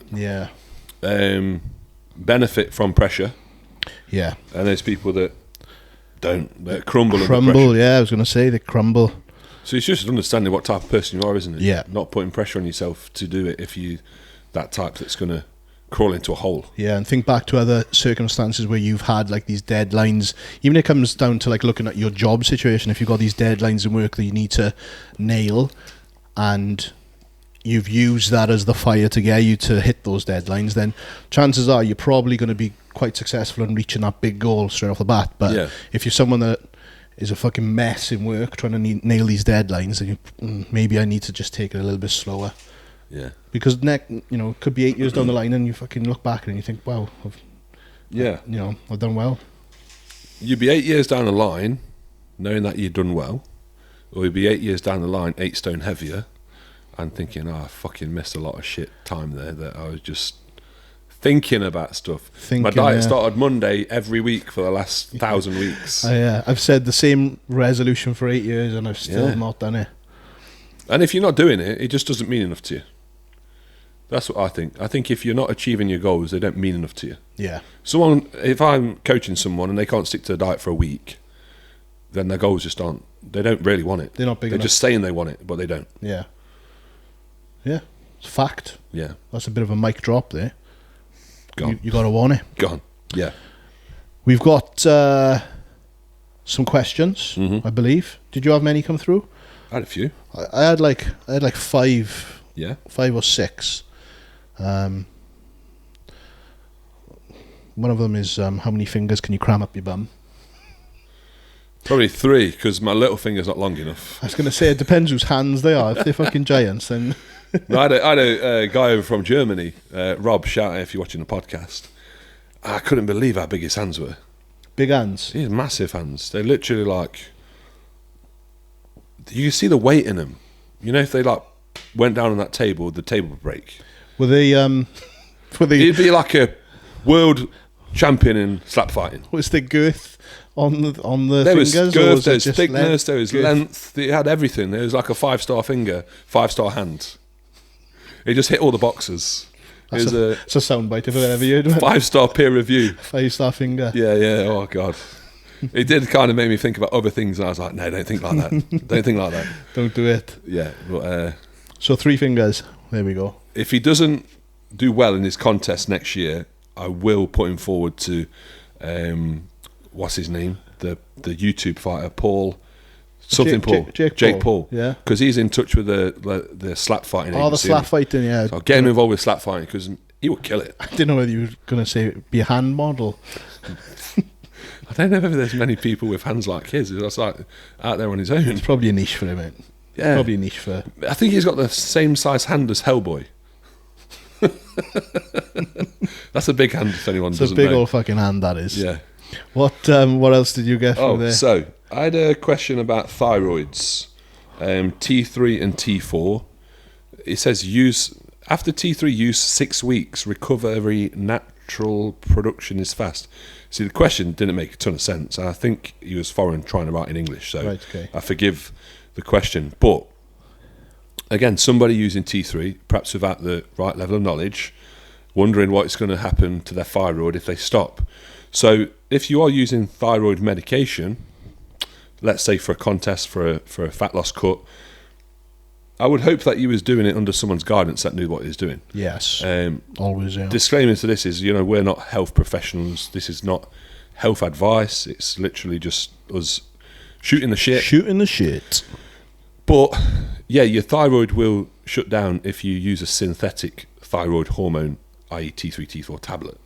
benefit from pressure. Yeah. And there's people that don't. They crumble under Crumble, pressure. yeah, I was going to say they crumble. So it's just understanding what type of person you are, isn't it? Yeah. Not putting pressure on yourself to do it if you that type that's going to crawl into a hole. Yeah, and think back to other circumstances where you've had like these deadlines. Even it comes down to like looking at your job situation. If you've got these deadlines in work that you need to nail, and you've used that as the fire to get you to hit those deadlines, then chances are you're probably going to be quite successful in reaching that big goal straight off the bat. But if you're someone that is a fucking mess in work trying to nail these deadlines, then maybe I need to just take it a little bit slower. Yeah. Because it could be 8 years down the line and you fucking look back and you think, wow, I've done well. You'd be 8 years down the line knowing that you'd done well, or you'd be 8 years down the line 8 stone heavier and thinking, I fucking missed a lot of shit time there that I was just thinking about stuff. My diet started Monday every week for the last 1,000 weeks. I've said the same resolution for 8 years and I've still not done it. And if you're not doing it, it just doesn't mean enough to you. That's what I think. I think if you're not achieving your goals, they don't mean enough to you. Yeah. If I'm coaching someone and they can't stick to the diet for a week, then their goals just aren't. They don't really want it. They're not big enough. They're just saying they want it, but they don't. Yeah. Yeah. It's a fact. Yeah. That's a bit of a mic drop there. Gone. You got to want it. Gone. Yeah. We've got some questions, I believe. Did you have many come through? I had a few. I had like 5. Yeah. 5 or 6. One of them is how many fingers can you cram up your bum? Probably 3, because my little finger's not long enough. I was going to say, it depends whose hands they are. If they're fucking giants, then... No, I had a guy over from Germany, Rob, shout out if you're watching the podcast. I couldn't believe how big his hands were. Big hands? He has massive hands. They're literally like... You can see the weight in them. You know, if they like went down on that table, the table would break. Were they... He'd be like a world champion in slap fighting. Was the girth on the there fingers? Was girth, there was just thickness, there was length. It had everything. There was like a 5-star finger, 5-star hand. It just hit all the boxes. It's a soundbite if I've ever heard of it. 5-star peer review. 5-star finger. Yeah. Oh God. It did kind of make me think about other things, and I was like, no, don't think like that. Don't think like that. Don't do it. Yeah. But, so 3 fingers. There we go. If he doesn't do well in his contest next year, I will put him forward to, what's his name? The YouTube fighter, Paul. Jake Paul. Yeah. Because he's in touch with the slap fighting agency. Oh, the slap fighting, yeah. So I'll get him involved with slap fighting because he would kill it. I didn't know whether you were going to say be a hand model. I don't know if there's many people with hands like his. That's like out there on his own. It's probably a niche for him, mate. Yeah. Probably a niche for... I think he's got the same size hand as Hellboy. That's a big hand if anyone doesn't know. It's a big old fucking hand, that is. Yeah. What else did you get from there? So I had a question about thyroids, T3 and T4. It says after T3 use 6 weeks, recovery natural production is fast. See, the question didn't make a ton of sense. I think he was foreign trying to write in English, so right, okay. I forgive the question. But again, somebody using T3, perhaps without the right level of knowledge, wondering what's going to happen to their thyroid if they stop. So if you are using thyroid medication, let's say for a contest, for a fat loss cut, I would hope that you was doing it under someone's guidance that knew what he was doing. Yes, always. Yeah. Disclaimer to this is, we're not health professionals. This is not health advice. It's literally just us shooting the shit. Shooting the shit. But yeah, your thyroid will shut down if you use a synthetic thyroid hormone, i.e. T3, T4 tablet.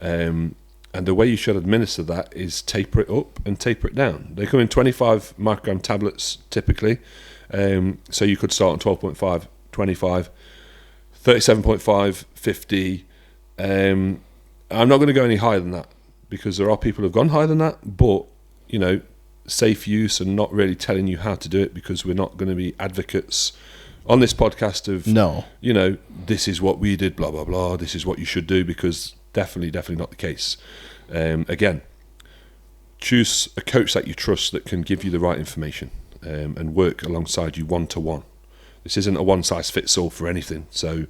And the way you should administer that is taper it up and taper it down. They come in 25 microgram tablets typically. So you could start on 12.5, 25, 37.5, 50. I'm not going to go any higher than that because there are people who have gone higher than that, but, safe use and not really telling you how to do it because we're not going to be advocates on this podcast of, no, this is what we did, blah, blah, blah, this is what you should do, because definitely not the case. Again, choose a coach that you trust that can give you the right information and work alongside you one-to-one. This isn't a one-size-fits-all for anything. So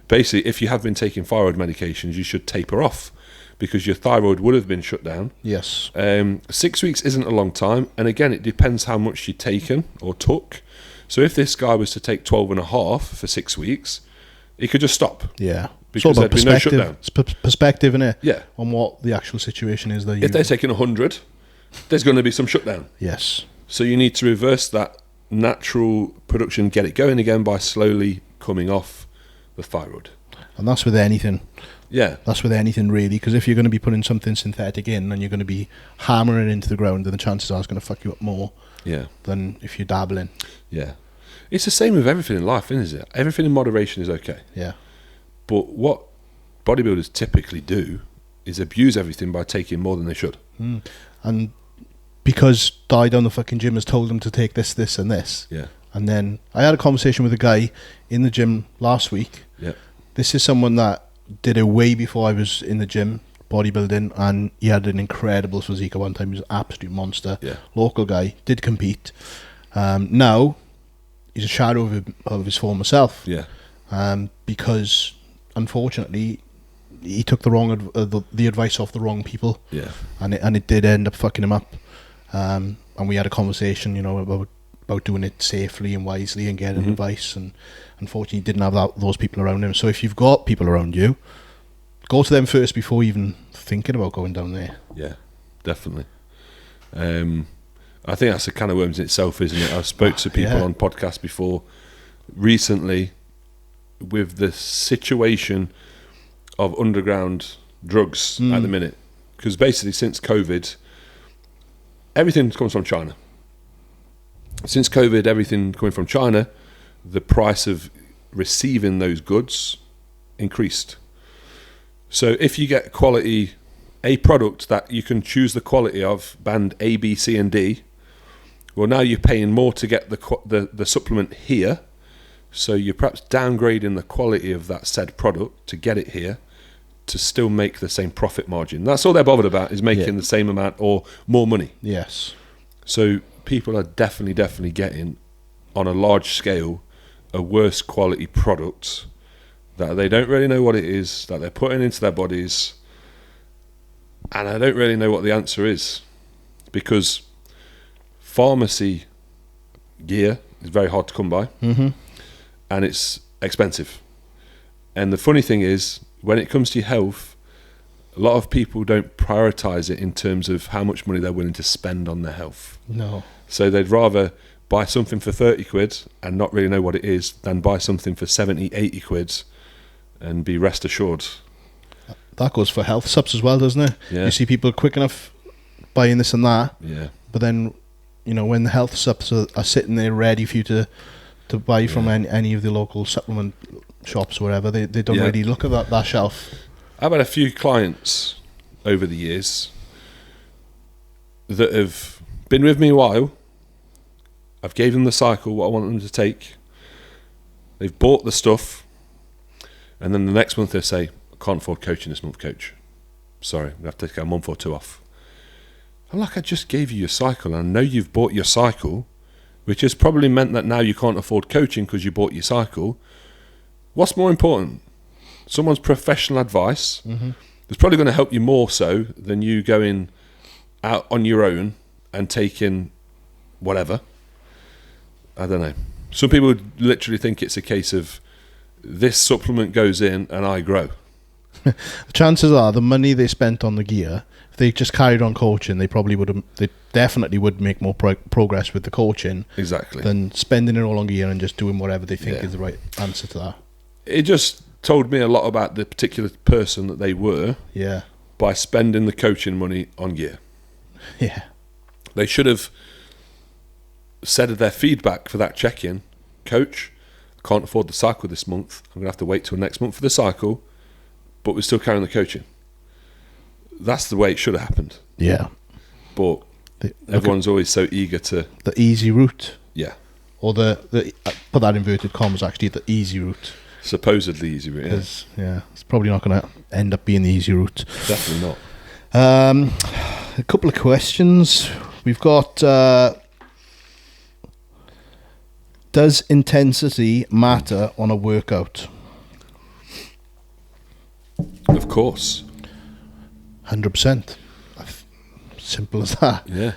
basically, if you have been taking thyroid medications, you should taper off because your thyroid would have been shut down. Yes. 6 weeks isn't a long time, and again, it depends how much you've taken or took. So if this guy was to take 12.5 for 6 weeks, he could just stop. Yeah. Because there'd be no shutdown. It's perspective, innit? Yeah. On what the actual situation is. If they're taking 100, there's going to be some shutdown. Yes. So you need to reverse that natural production, get it going again by slowly coming off the thyroid. And that's with anything. Yeah. That's with anything, really, because if you're going to be putting something synthetic in and you're going to be hammering into the ground, then the chances are it's going to fuck you up more than if you're dabbling. Yeah. It's the same with everything in life, isn't it? Everything in moderation is okay. Yeah. But what bodybuilders typically do is abuse everything by taking more than they should. And because Di down the fucking gym has told them to take this, this and this. Yeah. And then I had a conversation with a guy in the gym last week. Yeah. This is someone that did it way before I was in the gym bodybuilding, and he had an incredible physique at one time. He was an absolute monster. Yeah. Local guy, did compete. Now he's a shadow of his former self. Yeah. Because unfortunately he took the advice off the wrong people. Yeah. And it did end up fucking him up. And we had a conversation, about doing it safely and wisely and getting advice, and unfortunately he didn't have those people around him. So if you've got people around you, go to them first before even thinking about going down there. Yeah, definitely. I think that's a can of worms in itself, isn't it? I've spoke to people on podcasts before recently with the situation of underground drugs at the minute, because basically since COVID, everything comes from China. Since COVID, everything coming from China, the price of receiving those goods increased. So if you get a product that you can choose the quality of, band A, B, C, and D, well, now you're paying more to get the supplement here. So you're perhaps downgrading the quality of that said product to get it here to still make the same profit margin. That's all they're bothered about, is making the same amount or more money. Yes. So people are definitely getting, on a large scale, a worse quality product that they don't really know what it is, that they're putting into their bodies, and I don't really know what the answer is, because pharmacy gear is very hard to come by, and it's expensive. And the funny thing is, when it comes to your health, a lot of people don't prioritise it in terms of how much money they're willing to spend on their health. No. So they'd rather buy something for 30 quid and not really know what it is than buy something for 70, 80 quid and be rest assured. That goes for health subs as well, doesn't it? Yeah. You see people quick enough buying this and that, but then, when the health subs are sitting there ready for you to buy from any of the local supplement shops or whatever, they don't really look at that shelf. I've had a few clients over the years that have been with me a while. I've gave them the cycle, what I want them to take. They've bought the stuff, and then the next month they say, I can't afford coaching this month, coach. Sorry, I'm going to have to take a month or two off. I'm like, I just gave you your cycle, and I know you've bought your cycle, which has probably meant that now you can't afford coaching because you bought your cycle. What's more important? Someone's professional advice is probably going to help you more so than you going out on your own and taking whatever. I don't know. Some people would literally think it's a case of this supplement goes in and I grow. The chances are the money they spent on the gear, if they just carried on coaching, they definitely would make more progress with the coaching. Exactly. Than spending it all on gear and just doing whatever they think is the right answer to that. It just told me a lot about the particular person that they were. Yeah. By spending the coaching money on gear. Yeah. They should have said their feedback for that check-in, coach, I can't afford the cycle this month. I'm going to have to wait till next month for the cycle, but we're still carrying the coaching. That's the way it should have happened. Yeah. But everyone's always so eager to... The easy route. Yeah. Or the put that inverted commas, actually, the easy route. Supposedly easy route, it's probably not going to end up being the easy route. Definitely not. A couple of questions. We've got... does intensity matter on a workout? Of course. 100%. Simple as that. Yeah.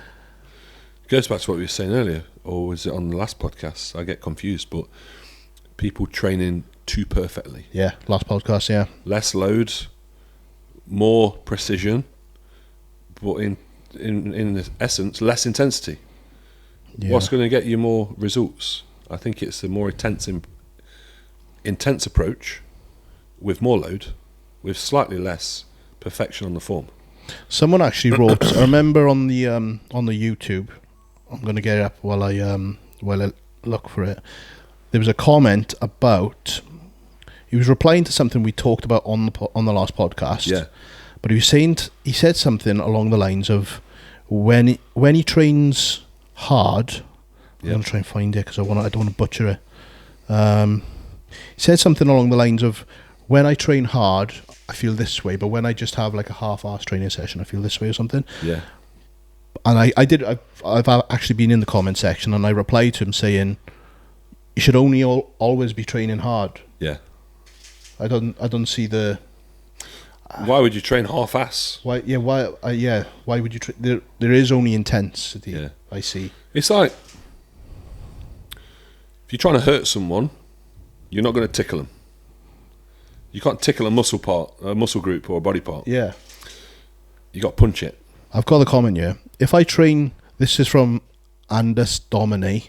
Goes back to what we were saying earlier, or was it on the last podcast? I get confused, but people training too perfectly. Yeah, last podcast, yeah. Less load, more precision, but in essence, less intensity. Yeah. What's going to get you more results? I think it's a more intense approach with more load, with slightly less perfection on the form. Someone actually wrote. I remember on the YouTube. I'm going to get it up while I look for it. There was a comment about. He was replying to something we talked about on the last podcast. Yeah. But he said something along the lines of when he trains hard. I'm going to try and find it because I don't want to butcher it. He said something along the lines of, when I train hard, I feel this way, but when I just have like a half-hour training session, I feel this way or something. Yeah. And I've actually been in the comment section and I replied to him saying, you should only always be training hard. Yeah. I don't see the. Why would you train half-ass? Why? Yeah. Why? Why would you? There is only intensity. Yeah. I see. It's like if you're trying to hurt someone, you're not going to tickle them. You can't tickle a muscle group or a body part. Yeah. You got to punch it. I've got the comment here. If I train, this is from Anders Domine,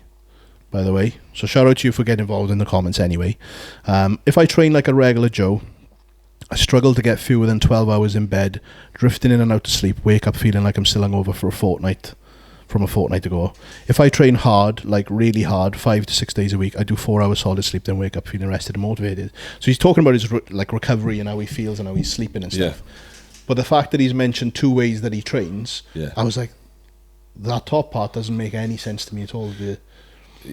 by the way. So shout out to you for getting involved in the comments anyway. If I train like a regular Joe, I struggle to get fewer than 12 hours in bed, drifting in and out to sleep, wake up feeling like I'm still hungover from a fortnight ago. If I train hard, like really hard, 5 to 6 days a week, I do 4 hours solid sleep, then wake up feeling rested and motivated. So he's talking about his recovery and how he feels and how he's sleeping and stuff. Yeah. But the fact that he's mentioned 2 ways that he trains, Yeah. I was like, that top part doesn't make any sense to me at all.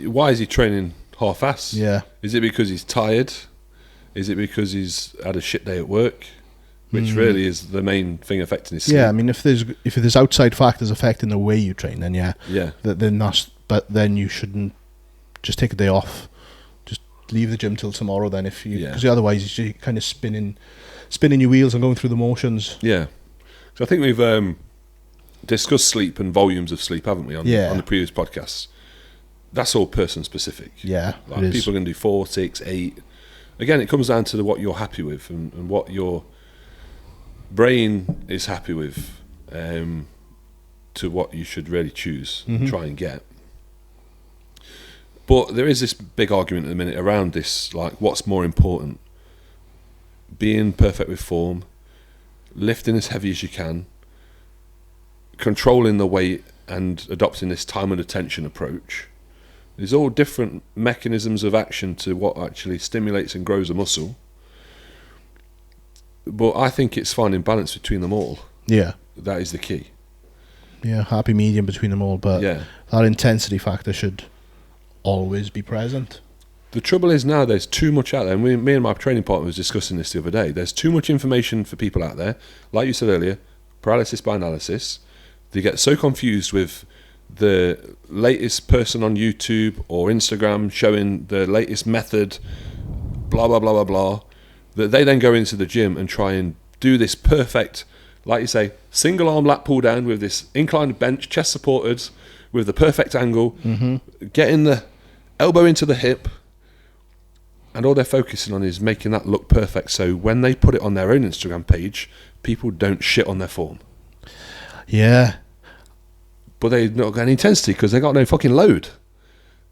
Why is he training half-ass? Yeah. Is it because he's tired? Is it because he's had a shit day at work? Which really is the main thing affecting his sleep. Yeah, I mean, if there's outside factors affecting the way you train, then yeah. But then you shouldn't just take a day off. Just leave the gym till tomorrow. Then because otherwise you're kind of spinning your wheels and going through the motions. Yeah. So I think we've discussed sleep and volumes of sleep, haven't we, on the previous podcasts? That's all person specific. Yeah, like people are going to do 4, 6, 8. Again, it comes down to what you're happy with and what your brain is happy with, to what you should really choose and try and get. But there is this big argument at the minute around this, like what's more important, being perfect with form, lifting as heavy as you can, controlling the weight and adopting this time and attention approach. There's all different mechanisms of action to what actually stimulates and grows a muscle. But I think it's finding balance between them all. Yeah. That is the key. Yeah, happy medium between them all, but that intensity factor should always be present. The trouble is now there's too much out there, and me and my training partner was discussing this the other day. There's too much information for people out there. Like you said earlier, paralysis by analysis. They get so confused with the latest person on YouTube or Instagram showing the latest method, blah, blah, blah, blah, blah, that they then go into the gym and try and do this perfect, like you say, single arm lat pull down with this inclined bench, chest supported, with the perfect angle, getting the elbow into the hip, and all they're focusing on is making that look perfect. So when they put it on their own Instagram page, people don't shit on their form. Yeah. But they've not got any intensity because they got no fucking load.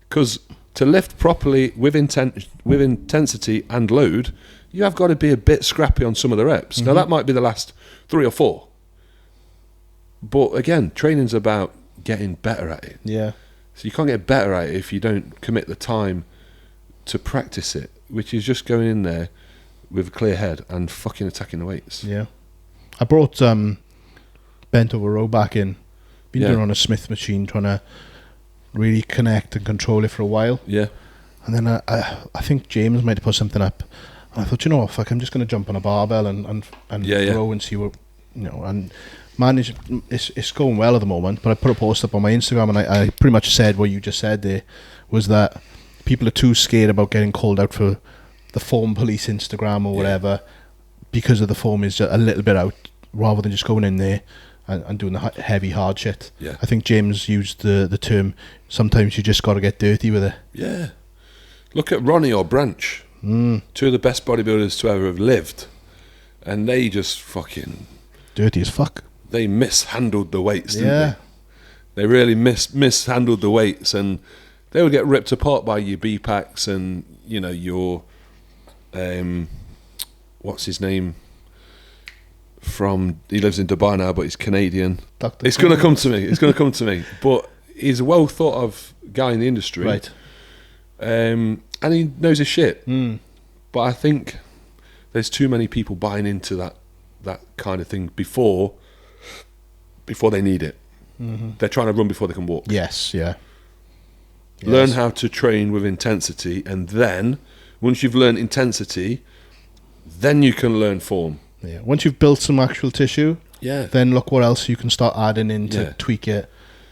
Because to lift properly with intensity and load, you have got to be a bit scrappy on some of the reps. Now that might be the last 3 or 4. But again, training's about getting better at it. Yeah. So you can't get better at it if you don't commit the time to practice it, which is just going in there with a clear head and fucking attacking the weights. Yeah. I brought bent over row back in. Been doing on a Smith machine, trying to really connect and control it for a while. Yeah. And then I think James might have put something up. And I thought, you know what, fuck, I'm just going to jump on a barbell and row and see what, and manage. It's going well at the moment. But I put a post up on my Instagram and I pretty much said what you just said there, was that people are too scared about getting called out for the form police Instagram or whatever, because of the form is a little bit rather than just going in there and doing the heavy hard shit. Yeah. I think James used the term, sometimes you just got to get dirty with it. Yeah. Look at Ronnie or Branch. Two of the best bodybuilders to ever have lived. And they just fucking... Dirty as fuck. They mishandled the weights, didn't they? They really mishandled the weights, and they would get ripped apart by your B-packs and, you know, your... what's his name? He lives in Dubai now, but he's Canadian. It's going to come to me. It's going to come to me. But he's a well thought of guy in the industry, right? And he knows his shit. But I think there's too many people buying into that kind of thing before they need it. They're trying to run before they can walk. Yes, yeah. Learn how to train with intensity, and then once you've learned intensity, then you can learn form. Yeah. Once you've built some actual tissue, then look what else you can start adding in to tweak it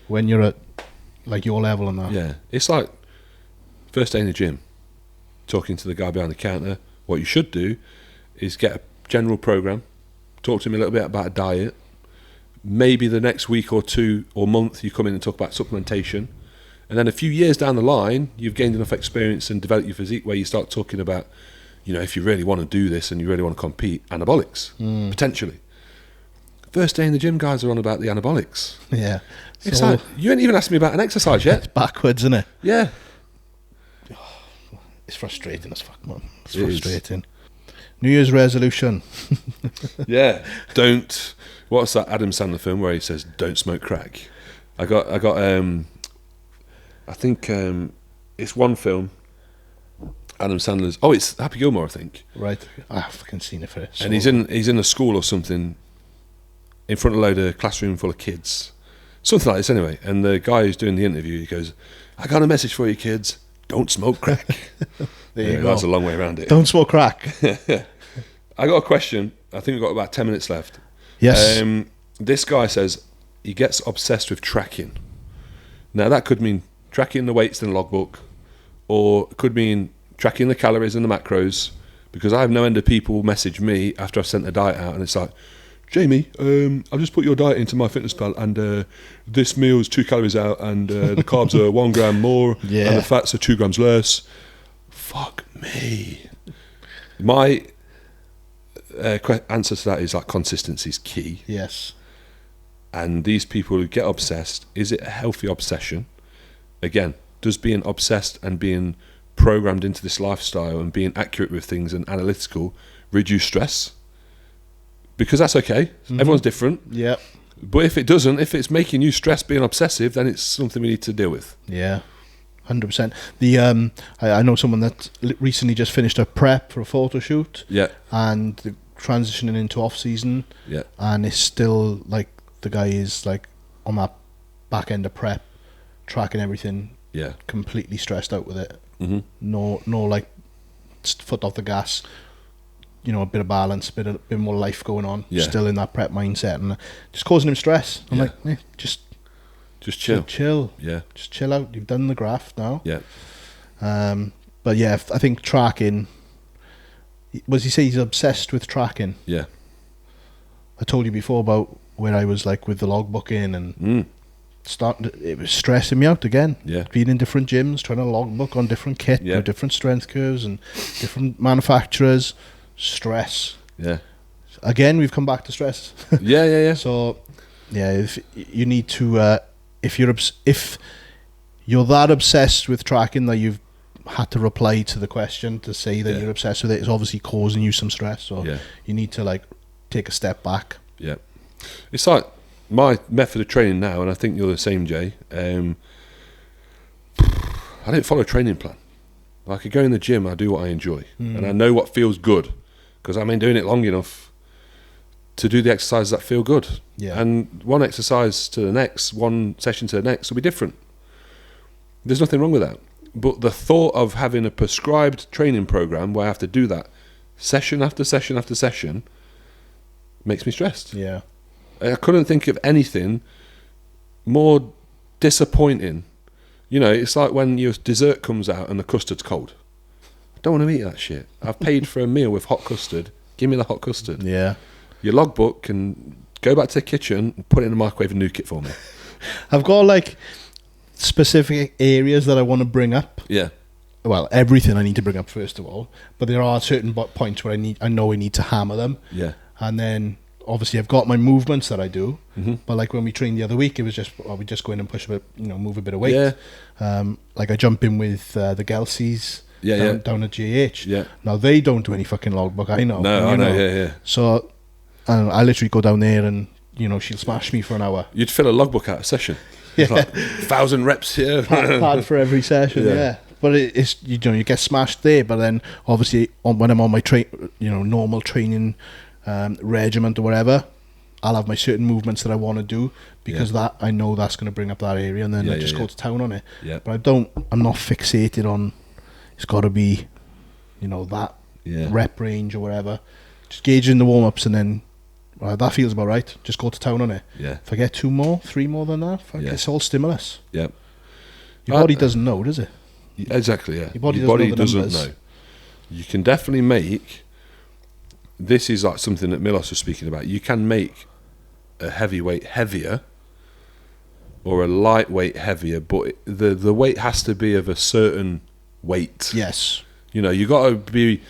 when you're at like your level and that. Yeah. It's like first day in the gym, talking to the guy behind the counter. What you should do is get a general program, talk to him a little bit about a diet. Maybe the next week or 2 or month you come in and talk about supplementation. And then a few years down the line, you've gained enough experience and developed your physique where you start talking about, you know, if you really want to do this and you really want to compete, anabolics, potentially. First day in the gym, guys are on about the anabolics. Yeah. It's like, you ain't even asked me about an exercise yet. It's backwards, isn't it? Yeah. It's frustrating as fuck, man. It's frustrating. New Year's resolution. Yeah. What's that Adam Sandler film where he says, don't smoke crack? I got I think it's one film. Adam Sandler's. Oh, it's Happy Gilmore, I think. Right. I've fucking seen it first. And he's in a school or something, in front of a load of classroom full of kids, something like this anyway. And the guy who's doing the interview, he goes, "I got a message for you, kids. Don't smoke crack." There you go. That's a long way around it. Don't smoke crack. I got a question. I think we've got about 10 minutes left. Yes. This guy says he gets obsessed with tracking. Now that could mean tracking the weights in the logbook, or it could mean tracking the calories and the macros, because I have no end of people message me after I've sent the diet out and it's like, "Jamie, I've just put your diet into my fitness pal and this meal's 2 calories out and the carbs are 1 gram more and the fats are 2 grams less." Fuck me. My answer to that is like consistency is key. Yes. And these people who get obsessed, is it a healthy obsession? Again, does being obsessed and being programmed into this lifestyle and being accurate with things and analytical reduce stress? Because that's okay. Everyone's different. Yeah. But if it doesn't, if it's making you stress being obsessive, then it's something we need to deal with. Yeah. 100%. I know someone that recently just finished a prep for a photo shoot. Yeah. And transitioning into off season. Yeah. And it's still like the guy is like on that back end of prep, tracking everything. Yeah. Completely stressed out with it. No like foot off the gas. You know, a bit of balance, a bit more life going on. Yeah. Still in that prep mindset and just causing him stress. I'm like, just chill. Chill. Yeah. Just chill out. You've done the graft now. Yeah. But yeah, I think tracking. Was he say he's obsessed with tracking? Yeah. I told you before about where I was like with the logbooking and it was stressing me out again. Yeah. Being in different gyms, trying to logbook on different kit with different strength curves and different manufacturers. Stress. Yeah. Again, we've come back to stress. Yeah. So, yeah, if you need to, if you're that obsessed with tracking that you've had to reply to the question to say that you're obsessed with it, it's obviously causing you some stress. So you need to like take a step back. Yeah. It's like my method of training now, and I think you're the same, Jay. I don't follow a training plan. Like I go in the gym, I do what I enjoy, and I know what feels good, because I've been doing it long enough to do the exercises that feel good. Yeah. And one exercise to the next, one session to the next will be different. There's nothing wrong with that. But the thought of having a prescribed training program where I have to do that session after session after session makes me stressed. Yeah. I couldn't think of anything more disappointing. You know, it's like when your dessert comes out and the custard's cold. I don't want to eat that shit. I've paid for a meal with hot custard. Give me the hot custard. Yeah. your logbook and go back to the kitchen and put it in the microwave and nuke it for me. I've got like specific areas that I want to bring up. Yeah. Well, everything I need to bring up first of all, but there are certain points where I know I need to hammer them. Yeah. And then obviously I've got my movements that I do, Mm-hmm. but like when we trained the other week, it was just we just go in and push a bit, move a bit of weight. Yeah. Like I jump in with the Gelsies down at GH. Yeah. Now they don't do any fucking logbook. I know. No, I know. Yeah. So I literally go down there and she'll smash me for an hour. You'd fill a logbook out a session. Yeah. It's like 1,000 reps here. Pad for every session. Yeah. But it's you get smashed there. But then obviously when I'm on my normal training regiment or whatever, I'll have my certain movements that I want to do because that I know that's going to bring up that area, and then I just go to town on it. Yeah. But I'm not fixated on it's got to be that rep range or whatever. Just gauging the warm ups and then that feels about right. Just go to town on it. Yeah. If I get 2 more, 3 more than that, it's all stimulus. Yeah. Your body doesn't know, does it? Exactly, yeah. Your body doesn't know. You can definitely make... This is like something that Milos was speaking about. You can make a heavyweight heavier or a lightweight heavier, but the weight has to be of a certain weight. Yes. You got to be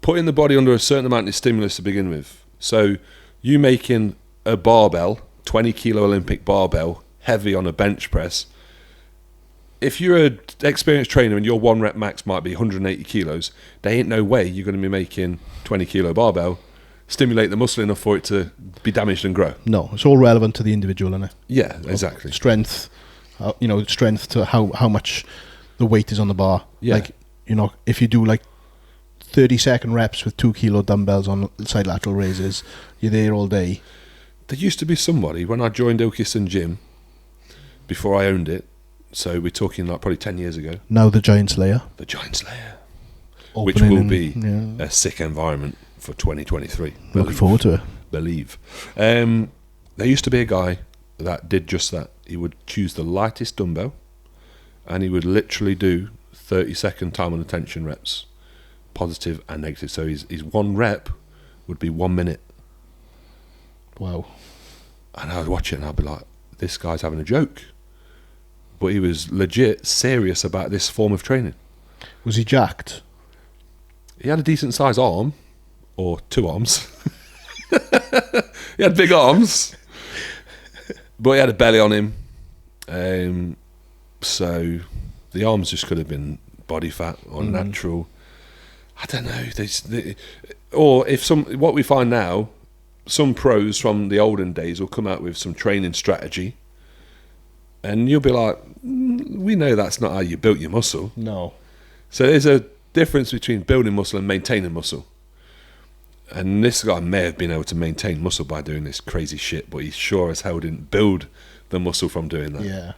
putting the body under a certain amount of stimulus to begin with. So you making a barbell, 20 kilo Olympic barbell, heavy on a bench press. If you're an experienced trainer and your 1 rep max might be 180 kilos, there ain't no way you're going to be making 20 kilo barbell stimulate the muscle enough for it to be damaged and grow. No, it's all relevant to the individual, isn't it? Yeah, exactly. Strength, strength to how much the weight is on the bar. Yeah. Like, if you do like 30-second reps with 2 kilo dumbbells on side lateral raises, you're there all day. There used to be somebody, when I joined Ilkeston Gym, before I owned it, so we're talking like probably 10 years ago. Now the Giant Slayer. The Giant Slayer. Opening which will be a sick environment for 2023. Looking forward to it. Believe. There used to be a guy that did just that. He would choose the lightest dumbbell and he would literally do 30-second time on attention reps, positive and negative. So his 1 rep would be 1 minute. Wow. And I would watch it and I'd be like, this guy's having a joke. But he was legit serious about this form of training. Was he jacked? He had a decent sized arm, or 2 arms. He had big arms, but he had a belly on him. So the arms just could have been body fat or natural. I don't know. Or if what we find now, some pros from the olden days will come out with some training strategy. And you'll be like, we know that's not how you built your muscle. No. So there's a difference between building muscle and maintaining muscle. And this guy may have been able to maintain muscle by doing this crazy shit, but he sure as hell didn't build the muscle from doing that. Yeah.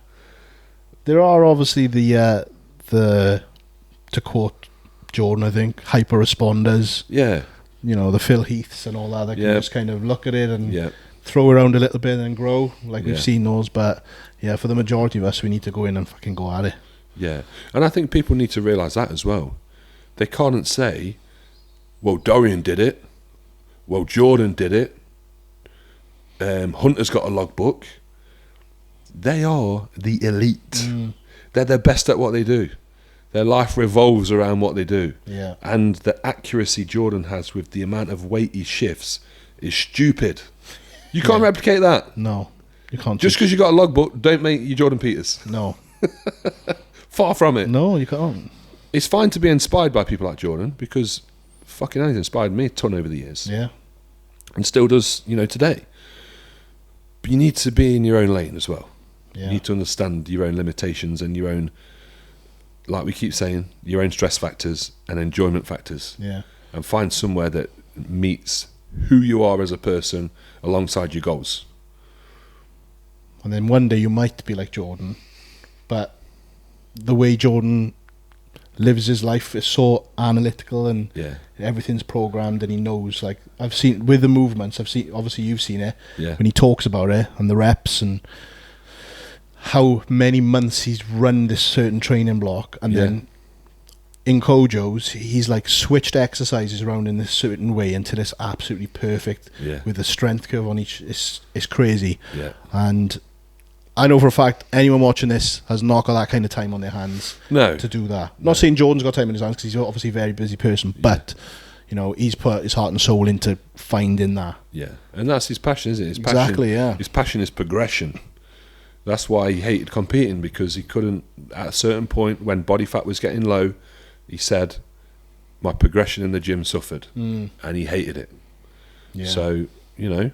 There are obviously the to quote Jordan, I think, hyper responders. Yeah. The Phil Heaths and all that can just kind of look at it and throw around a little bit and grow. Like we've seen those, but for the majority of us, we need to go in and fucking go at it. Yeah. And I think people need to realise that as well. They can't say, well, Dorian did it. Well, Jordan did it. Hunter's got a logbook. They are the elite. They're the best at what they do. Their life revolves around what they do. Yeah. And the accuracy Jordan has with the amount of weight he shifts is stupid. You can't replicate that. No, you can't. Just because you got a logbook, don't make you Jordan Peters. No. Far from it. No, you can't. It's fine to be inspired by people like Jordan because fucking hell, he's inspired me a ton over the years. Yeah. And still does, today. But you need to be in your own lane as well. Yeah. You need to understand your own limitations and your own, like we keep saying, your own stress factors and enjoyment factors. Yeah. And find somewhere that meets who you are as a person alongside your goals. And then one day you might be like Jordan, but the way Jordan lives his life is so analytical and everything's programmed, and he knows, like I've seen with the movements, obviously you've seen it when he talks about it and the reps and how many months he's run this certain training block, and then in Kojo's, he's like switched exercises around in this certain way until it's absolutely perfect. Yeah. With the strength curve on each, it's crazy. Yeah. And I know for a fact anyone watching this has not got that kind of time on their hands No. to do that. Not saying Jordan's got time on his hands, because he's obviously a very busy person, but you know, he's put his heart and soul into finding that. Yeah, and that's his passion, isn't it? His Exactly, passion, yeah. His passion is progression. That's why he hated competing, because he couldn't, at a certain point when body fat was getting low, he said, my progression in the gym suffered, and he hated it. Yeah. So, you know,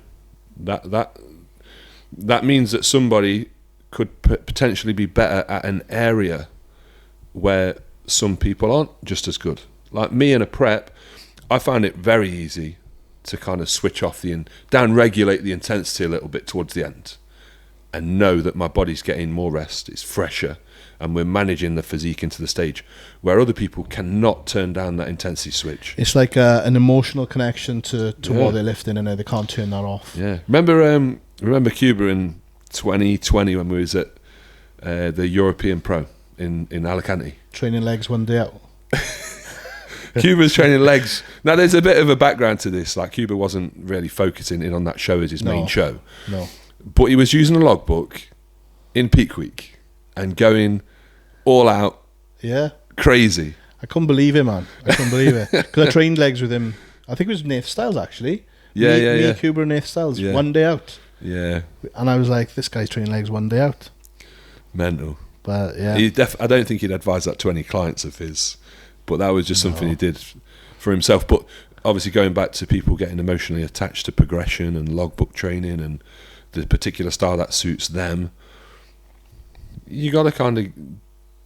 that means that somebody could potentially be better at an area where some people aren't just as good. Like me in a prep, I found it very easy to kind of switch off down-regulate the intensity a little bit towards the end, and know that my body's getting more rest, it's fresher, and we're managing the physique into the stage, where other people cannot turn down that intensity switch. It's like an emotional connection to what they're lifting, and they can't turn that off. Yeah. Remember Cuba in 2020 when we was at the European Pro in Alicante? Training legs one day out. Cuba's training legs. Now, there's a bit of a background to this. Like, Cuba wasn't really focusing in on that show as his main show. No. But he was using a logbook in peak week and going all out. Yeah. Crazy. I couldn't believe it, man. I couldn't believe it. Because I trained legs with him. I think it was Nath Styles, actually. Me, Cuba and Nath Styles. Yeah. One day out. Yeah. And I was like, this guy's training legs one day out. Mental. But, yeah. I don't think he'd advise that to any clients of his. But that was just something he did for himself. But obviously, going back to people getting emotionally attached to progression and logbook training and the particular style that suits them, you got to kind of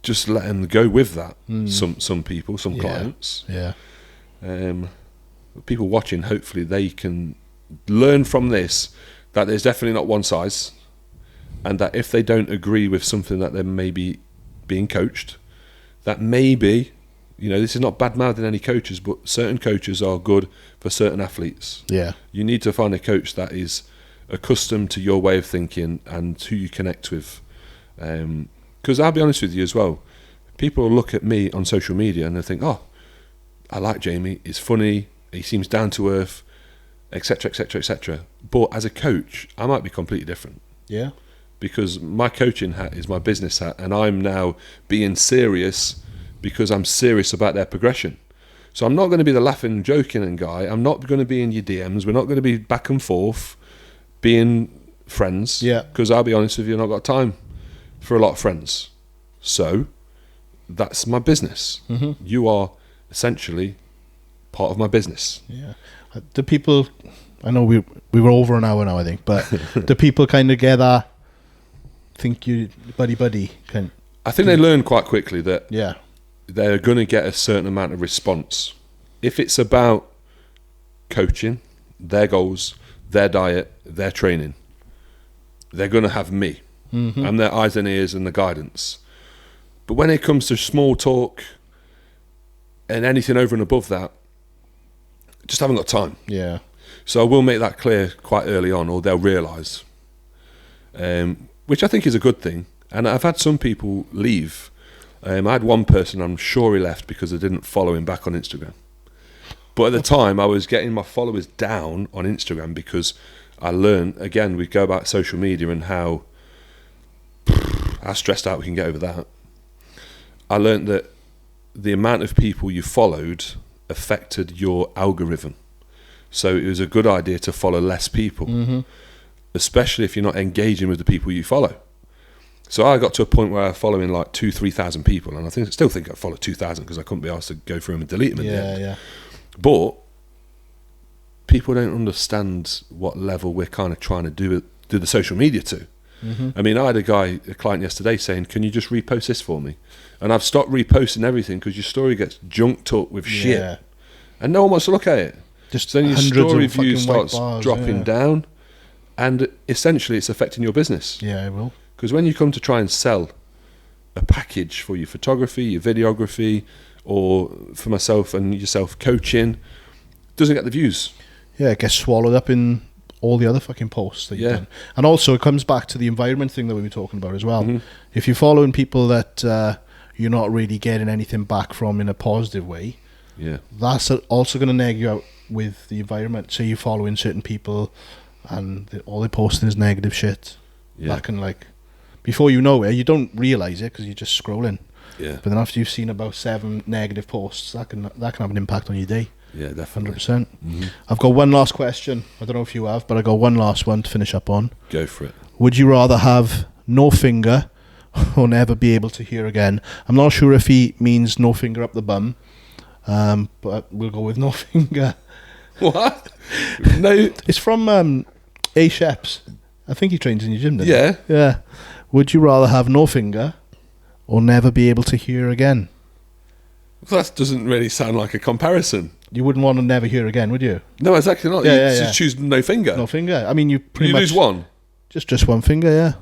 just let them go with that. Some people, some clients. Yeah. People watching, hopefully they can learn from this that there's definitely not one size, and that if they don't agree with something that they're maybe being coached, that maybe, you know, this is not bad-mouthing any coaches, but certain coaches are good for certain athletes. Yeah. You need to find a coach that is accustomed to your way of thinking and who you connect with. Because I'll be honest with you as well, people will look at me on social media and they think, oh, I like Jamie, he's funny, he seems down to earth, etc., etc., etc. But as a coach, I might be completely different. Yeah. Because my coaching hat is my business hat, and I'm now being serious because I'm serious about their progression. So I'm not going to be the laughing and joking guy. I'm not going to be in your DMs. We're not going to be back and forth being friends. Yeah. Because I'll be honest with you, I've not got time for a lot of friends. So that's my business. Mm-hmm. You are essentially part of my business. Yeah. The people, I know we were over an hour now, I think, but the people kind of get that, think you buddy kind. I think they learn quite quickly that yeah, they're going to get a certain amount of response. If it's about coaching, their goals, their diet, their training, they're going to have me. Mm-hmm. I'm their eyes and ears and the guidance. But when it comes to small talk and anything over and above that, just haven't got time. Yeah. So I will make that clear quite early on, or they'll realise, which I think is a good thing. And I've had some people leave. I had one person, I'm sure he left because I didn't follow him back on Instagram. But at the time, I was getting my followers down on Instagram because I learned, again, we go about social media and how stressed out we can get over that. I learned that the amount of people you followed affected your algorithm. So it was a good idea to follow less people, especially if you're not engaging with the people you follow. So I got to a point where I was following like 2,000-3,000 people, and I still think I followed 2,000 because I couldn't be asked to go through them and delete them. Yeah. But people don't understand what level we're kind of trying to do the social media to. Mm-hmm. I mean, I had a client yesterday saying, "Can you just repost this for me?" And I've stopped reposting everything because your story gets junked up with shit, and no one wants to look at it. Just so then your story view starts dropping down, and essentially it's affecting your business. Yeah, it will. Because when you come to try and sell a package for your photography, your videography, or for myself and yourself coaching, it doesn't get the views. Yeah, it gets swallowed up in all the other fucking posts that you've done. And also it comes back to the environment thing that we were talking about as well. Mm-hmm. If you're following people that you're not really getting anything back from in a positive way, that's also going to neg you out with the environment. So you're following certain people and all they're posting is negative shit. That can, like, before you know it, you don't realise it because you're just scrolling. Yeah. But then after you've seen about 7 negative posts, that can have an impact on your day. Yeah, definitely. 100%. I've got one last question. I don't know if you have, but I got one last one to finish up on. Go for it. Would you rather have no finger or never be able to hear again? I'm not sure if he means no finger up the bum, but we'll go with no finger. What? No. It's from A-Sheps. I think he trains in your gym, doesn't he? Yeah. Would you rather have no finger or never be able to hear again? Well, that doesn't really sound like a comparison. You wouldn't want to never hear again, would you? No, exactly not. You just choose no finger. No finger. I mean, you pretty much lose one. Just one finger, yeah.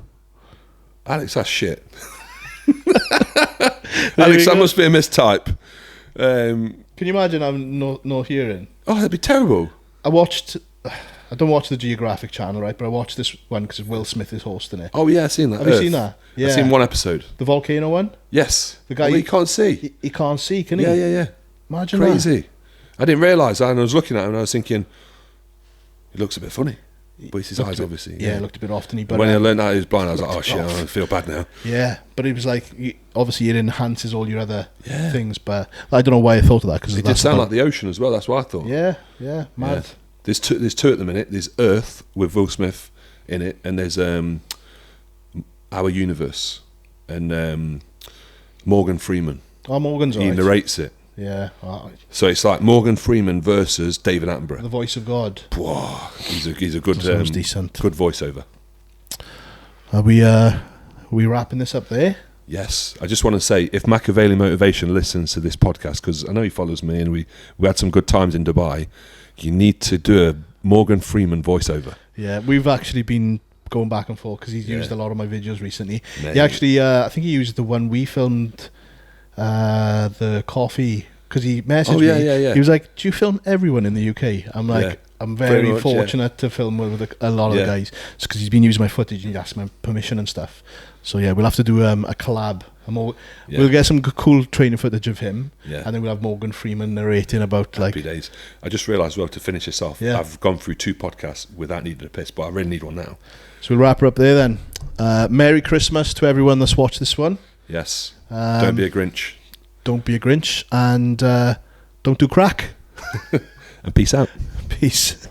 Alex, that's shit. Alex, that must be a mistype. Can you imagine having no hearing? Oh, that'd be terrible. I don't watch the Geographic Channel, right? But I watched this one because Will Smith is hosting it. Oh yeah, I've seen that. Have you seen that? Yeah. I've seen one episode. The volcano one? Yes. The guy he can't see. He can't see, can he? Yeah. Imagine crazy. that. I didn't realise that, and I was looking at him and I was thinking, he looks a bit funny. But it's his eyes, obviously. Yeah, it looked a bit off, didn't he? But when I learned that he was blind, I was like, oh shit, I feel bad now. Yeah, but it was like, obviously it enhances all your other things, but I don't know why I thought of that. Cause it did sound like the ocean as well, that's what I thought. Yeah, mad. Yeah. There's two at the minute. There's Earth with Will Smith in it, and there's Our Universe and Morgan Freeman. Oh, Morgan's He narrates it. Yeah. So it's like Morgan Freeman versus David Attenborough. The voice of God. Whoa, he's a good decent. Good voiceover. Are we wrapping this up there? Yes. I just want to say, if Machiavelli Motivation listens to this podcast, because I know he follows me, and we had some good times in Dubai, you need to do a Morgan Freeman voiceover. Yeah, we've actually been going back and forth because he's used a lot of my videos recently. He actually, I think he used the one we filmed, the coffee, because he messaged me. Yeah. He was like, "Do you film everyone in the UK?" I'm like, I'm very fortunate to film with a lot of the guys, because he's been using my footage and he asked my permission and stuff. So yeah, we'll have to do a collab. We'll get some cool training footage of him, and then we'll have Morgan Freeman narrating about happy days. I just realised, well, to finish this off, I've gone through 2 podcasts without needing a piss, but I really need one now. So we'll wrap her up there then. Merry Christmas to everyone that's watched this one. Yes. Don't be a Grinch. Don't be a Grinch, and don't do crack. And peace out. Peace.